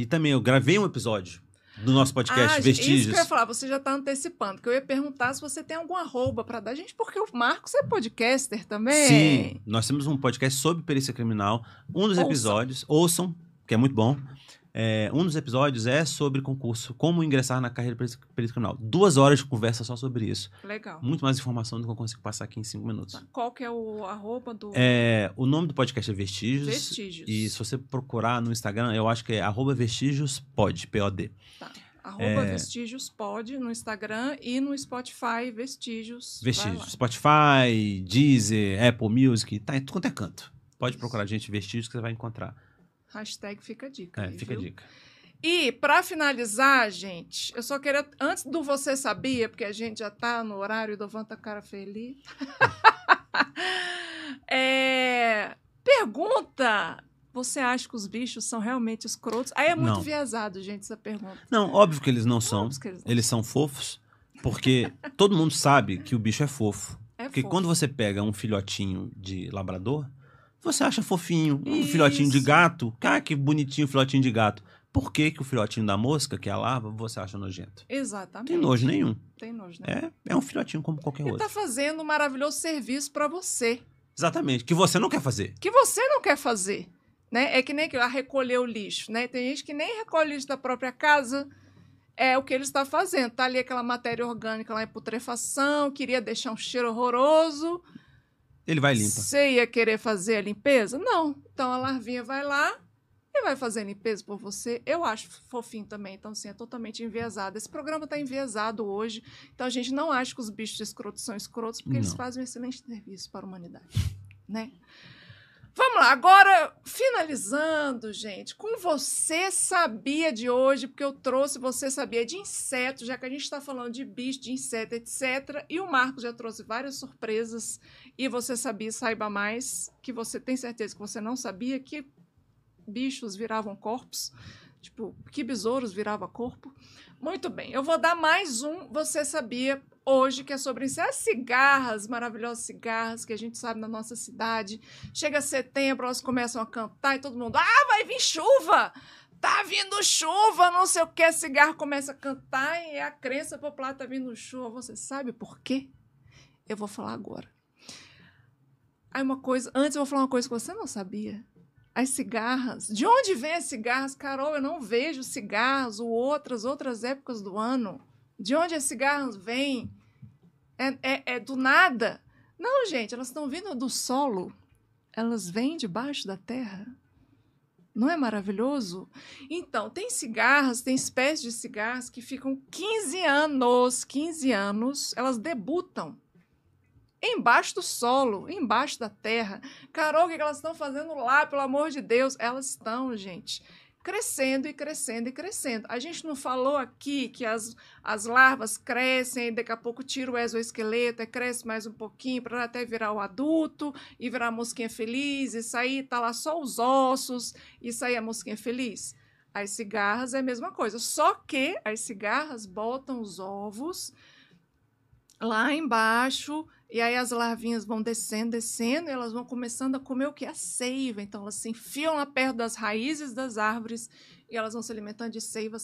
[SPEAKER 2] também eu gravei um episódio do nosso podcast, Vestígios.
[SPEAKER 1] Isso que eu ia falar, você já está antecipando, que eu ia perguntar se você tem algum arroba para dar gente, porque o Marcos é podcaster também.
[SPEAKER 2] Sim, nós temos um podcast sobre perícia criminal. Um dos episódios, ouçam, que é muito bom. Um dos episódios é sobre concurso, como ingressar na carreira de perícia criminal. 2 horas de conversa só sobre isso.
[SPEAKER 1] Legal.
[SPEAKER 2] Muito mais informação do que eu consigo passar aqui em 5 minutos.
[SPEAKER 1] Tá. Qual que é o arroba do...
[SPEAKER 2] O nome do podcast é Vestígios.
[SPEAKER 1] Vestígios.
[SPEAKER 2] E se você procurar no Instagram, eu acho que é @vestígiospod, P-O-D.
[SPEAKER 1] Tá. @vestígiospod no Instagram e no Spotify, Vestígios.
[SPEAKER 2] Vestígios. Spotify, Deezer, Apple Music, tá em tudo quanto é canto. Pode procurar a gente, Vestígios, que você vai encontrar.
[SPEAKER 1] Hashtag fica a dica. Aí,
[SPEAKER 2] fica
[SPEAKER 1] viu?
[SPEAKER 2] a dica.
[SPEAKER 1] E, para finalizar, gente, eu só queria, antes do Você Sabia, porque a gente já tá no horário do Levanta a Cara Feliz. Pergunta: você acha que os bichos são realmente escrotos? Aí é muito viesado, gente, essa pergunta.
[SPEAKER 2] Não, óbvio que eles não são. Eles são fofos, porque todo mundo sabe que o bicho é fofo. Porque quando você pega um filhotinho de labrador, você acha fofinho. Um filhotinho de gato, que bonitinho filhotinho de gato. Por que o filhotinho da mosca, que é a larva, você acha nojento?
[SPEAKER 1] Exatamente.
[SPEAKER 2] Tem nojo nenhum.
[SPEAKER 1] Tem nojo nenhum.
[SPEAKER 2] É um filhotinho como qualquer outro.
[SPEAKER 1] Ele tá fazendo um maravilhoso serviço para você.
[SPEAKER 2] Exatamente. Que você não quer fazer.
[SPEAKER 1] Que você não quer fazer. Né? É que nem recolher o lixo. Né? Tem gente que nem recolhe lixo da própria casa. É o que ele está fazendo. Tá ali aquela matéria orgânica lá em putrefação, queria deixar um cheiro horroroso.
[SPEAKER 2] Ele vai e limpa.
[SPEAKER 1] Você ia querer fazer a limpeza? Não. Então a larvinha vai lá e vai fazer a limpeza por você. Eu acho fofinho também. Então, assim, é totalmente enviesado. Esse programa está enviesado hoje. Então, a gente não acha que os bichos escrotos são escrotos, porque eles fazem um excelente serviço para a humanidade. Né? Vamos lá. Agora, finalizando, gente, com Você Sabia de hoje, porque eu trouxe Você Sabia de inseto, já que a gente está falando de bicho, de inseto, etc. E o Marcos já trouxe várias surpresas. E Você Sabia, saiba mais, que você tem certeza que você não sabia que bichos viravam corpos. Tipo, que besouros virava corpo. Muito bem, eu vou dar mais um Você Sabia hoje, que é sobre isso. As cigarras, maravilhosas cigarras que a gente sabe na nossa cidade. Chega setembro, elas começam a cantar e todo mundo, vai vir chuva! Tá vindo chuva, não sei o que. A cigarra começa a cantar e a crença popular tá vindo chuva. Você sabe por quê? Eu vou falar agora. Aí antes eu vou falar uma coisa que você não sabia. As cigarras. De onde vêm as cigarras? Carol, eu não vejo cigarras ou outras épocas do ano. De onde as cigarras vêm? É do nada? Não, gente, elas estão vindo do solo. Elas vêm debaixo da terra. Não é maravilhoso? Então, tem cigarras, tem espécies de cigarras que ficam 15 anos, elas debutam embaixo do solo, embaixo da terra. Carol, o que elas estão fazendo lá, pelo amor de Deus? Elas estão, gente, crescendo e crescendo e crescendo. A gente não falou aqui que as larvas crescem e daqui a pouco tira o exoesqueleto e cresce mais um pouquinho para até virar o adulto e virar a mosquinha feliz e sair, tá lá só os ossos e sair a mosquinha feliz. As cigarras é a mesma coisa, só que as cigarras botam os ovos lá embaixo. E aí as larvinhas vão descendo, e elas vão começando a comer o que? A seiva. Então elas se enfiam lá perto das raízes das árvores e elas vão se alimentando de seiva.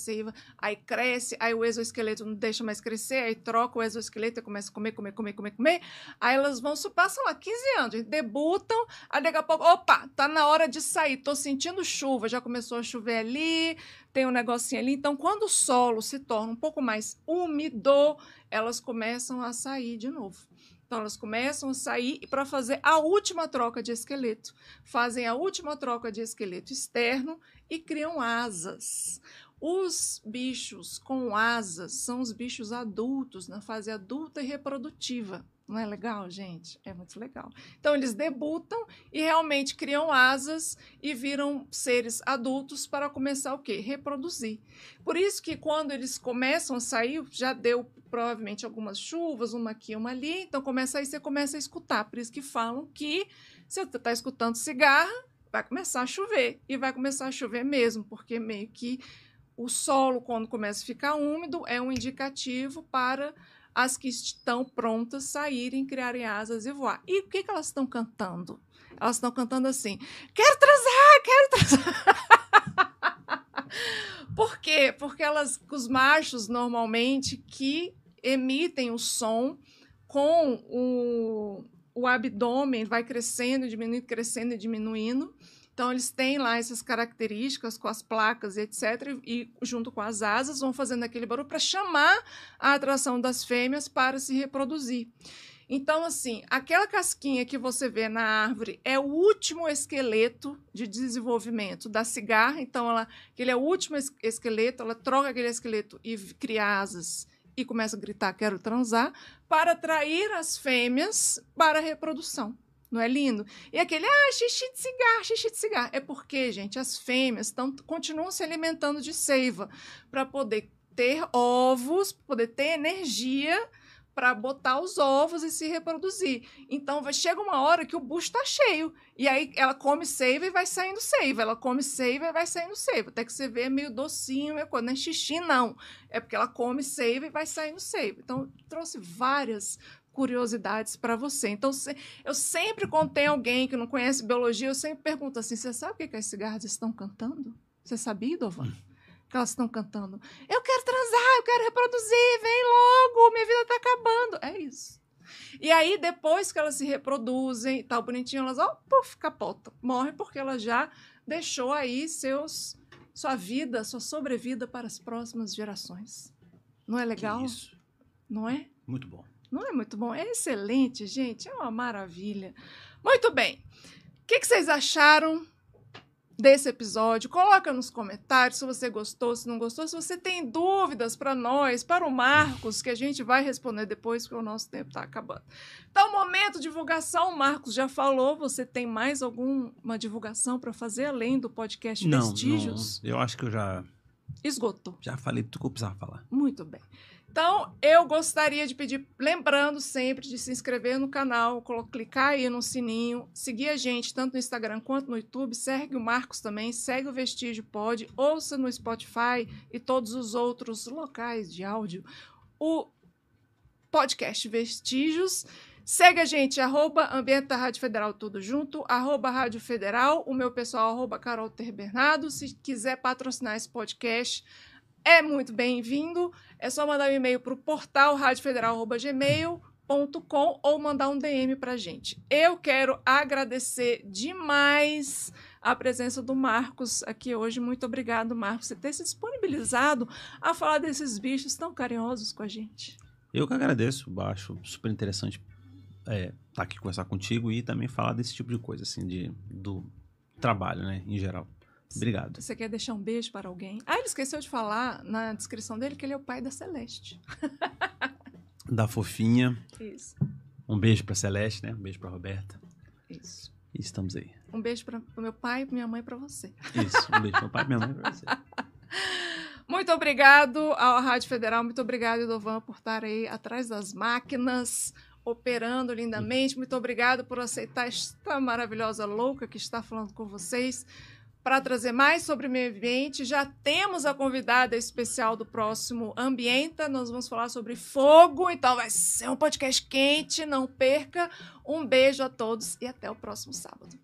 [SPEAKER 1] Aí cresce, aí o exoesqueleto não deixa mais crescer, aí troca o exoesqueleto e começa a comer. Aí elas passam lá 15 anos, debutam, aí daqui a pouco, opa, tá na hora de sair, tô sentindo chuva, já começou a chover ali, tem um negocinho ali. Então quando o solo se torna um pouco mais úmido, elas começam a sair de novo. Então, elas começam a sair para fazer a última troca de esqueleto. Fazem a última troca de esqueleto externo e criam asas. Os bichos com asas são os bichos adultos, na fase adulta e reprodutiva. Não é legal, gente? É muito legal. Então, eles debutam e realmente criam asas e viram seres adultos para começar o quê? Reproduzir. Por isso que quando eles começam a sair, já deu provavelmente algumas chuvas, uma aqui, uma ali, então você começa a escutar. Por isso que falam que se você está escutando cigarra, vai começar a chover. E vai começar a chover mesmo, porque meio que o solo, quando começa a ficar úmido, é um indicativo para as que estão prontas saírem, criarem asas e voar. E o que elas estão cantando? Elas estão cantando assim, quero transar! Por quê? Porque os machos, normalmente, que emitem o som com o abdômen, vai crescendo e diminuindo. Então, eles têm lá essas características com as placas, etc. E junto com as asas, vão fazendo aquele barulho para chamar a atração das fêmeas para se reproduzir. Então, assim, aquela casquinha que você vê na árvore é o último esqueleto de desenvolvimento da cigarra. Então, aquele é o último esqueleto, ela troca aquele esqueleto e cria asas e começa a gritar, quero transar, para atrair as fêmeas para a reprodução. Não é lindo? E aquele, xixi de cigarro. É porque, gente, as fêmeas continuam se alimentando de seiva para poder ter ovos, poder ter energia para botar os ovos e se reproduzir. Então, chega uma hora que o bucho está cheio. E aí, ela come seiva e vai saindo seiva. Ela come seiva e vai saindo seiva. Até que você vê meio docinho, não é xixi, não. É porque ela come seiva e vai saindo seiva. Então, trouxe várias curiosidades para você. Então, eu sempre, quando tem alguém que não conhece biologia, eu sempre pergunto assim, você sabe o que as cigarras estão cantando? Você sabia, Dovan? Que elas estão cantando, eu quero transar, eu quero reproduzir, vem logo, minha vida está acabando. É isso. E aí, depois que elas se reproduzem e tal, bonitinho, elas, capotam. Morrem porque ela já deixou aí sua vida, sua sobrevida para as próximas gerações. Não é legal?
[SPEAKER 2] Que isso.
[SPEAKER 1] Não é?
[SPEAKER 2] Muito bom.
[SPEAKER 1] Não é muito bom? É excelente, gente. É uma maravilha. Muito bem. O que vocês acharam desse episódio? Coloca nos comentários se você gostou, se não gostou. Se você tem dúvidas para nós, para o Marcos, que a gente vai responder depois, porque o nosso tempo está acabando. Então, momento de divulgação. O Marcos já falou. Você tem mais alguma divulgação para fazer, além do podcast Vestígios?
[SPEAKER 2] Não. Eu acho que eu já...
[SPEAKER 1] Esgotou.
[SPEAKER 2] Já falei tudo que eu precisava falar.
[SPEAKER 1] Muito bem. Então, eu gostaria de pedir, lembrando sempre de se inscrever no canal, clicar aí no sininho, seguir a gente tanto no Instagram quanto no YouTube, segue o Marcos também, segue o Vestígio Pod, ouça no Spotify e todos os outros locais de áudio o podcast Vestígios. Segue a gente, @Ambiente da Rádio Federal, tudo junto, @Rádio Federal, o meu pessoal, @Carol Ter Bernardo. Se quiser patrocinar esse podcast, é muito bem-vindo. É só mandar um e-mail para o portal radiofederal@gmail.com ou mandar um DM para a gente. Eu quero agradecer demais a presença do Marcos aqui hoje. Muito obrigado, Marcos, por ter se disponibilizado a falar desses bichos tão carinhosos com a gente.
[SPEAKER 2] Eu que agradeço, acho super interessante estar aqui conversar contigo e também falar desse tipo de coisa, assim, do trabalho, né, em geral. Obrigado.
[SPEAKER 1] Você quer deixar um beijo para alguém? Ele esqueceu de falar na descrição dele que ele é o pai da Celeste.
[SPEAKER 2] Da fofinha.
[SPEAKER 1] Isso.
[SPEAKER 2] Um beijo para Celeste, né? Um beijo para Roberta.
[SPEAKER 1] Isso.
[SPEAKER 2] E estamos aí.
[SPEAKER 1] Um beijo para o meu pai, minha mãe e para você.
[SPEAKER 2] Isso. Um beijo para o meu pai, minha mãe e para você.
[SPEAKER 1] Muito obrigado à Rádio Federal. Muito obrigado, Dovan, por estar aí atrás das máquinas, operando lindamente. Muito obrigado por aceitar esta maravilhosa louca que está falando com vocês. Para trazer mais sobre o meio ambiente, já temos a convidada especial do próximo Ambienta. Nós vamos falar sobre fogo, então vai ser um podcast quente, não perca. Um beijo a todos e até o próximo sábado.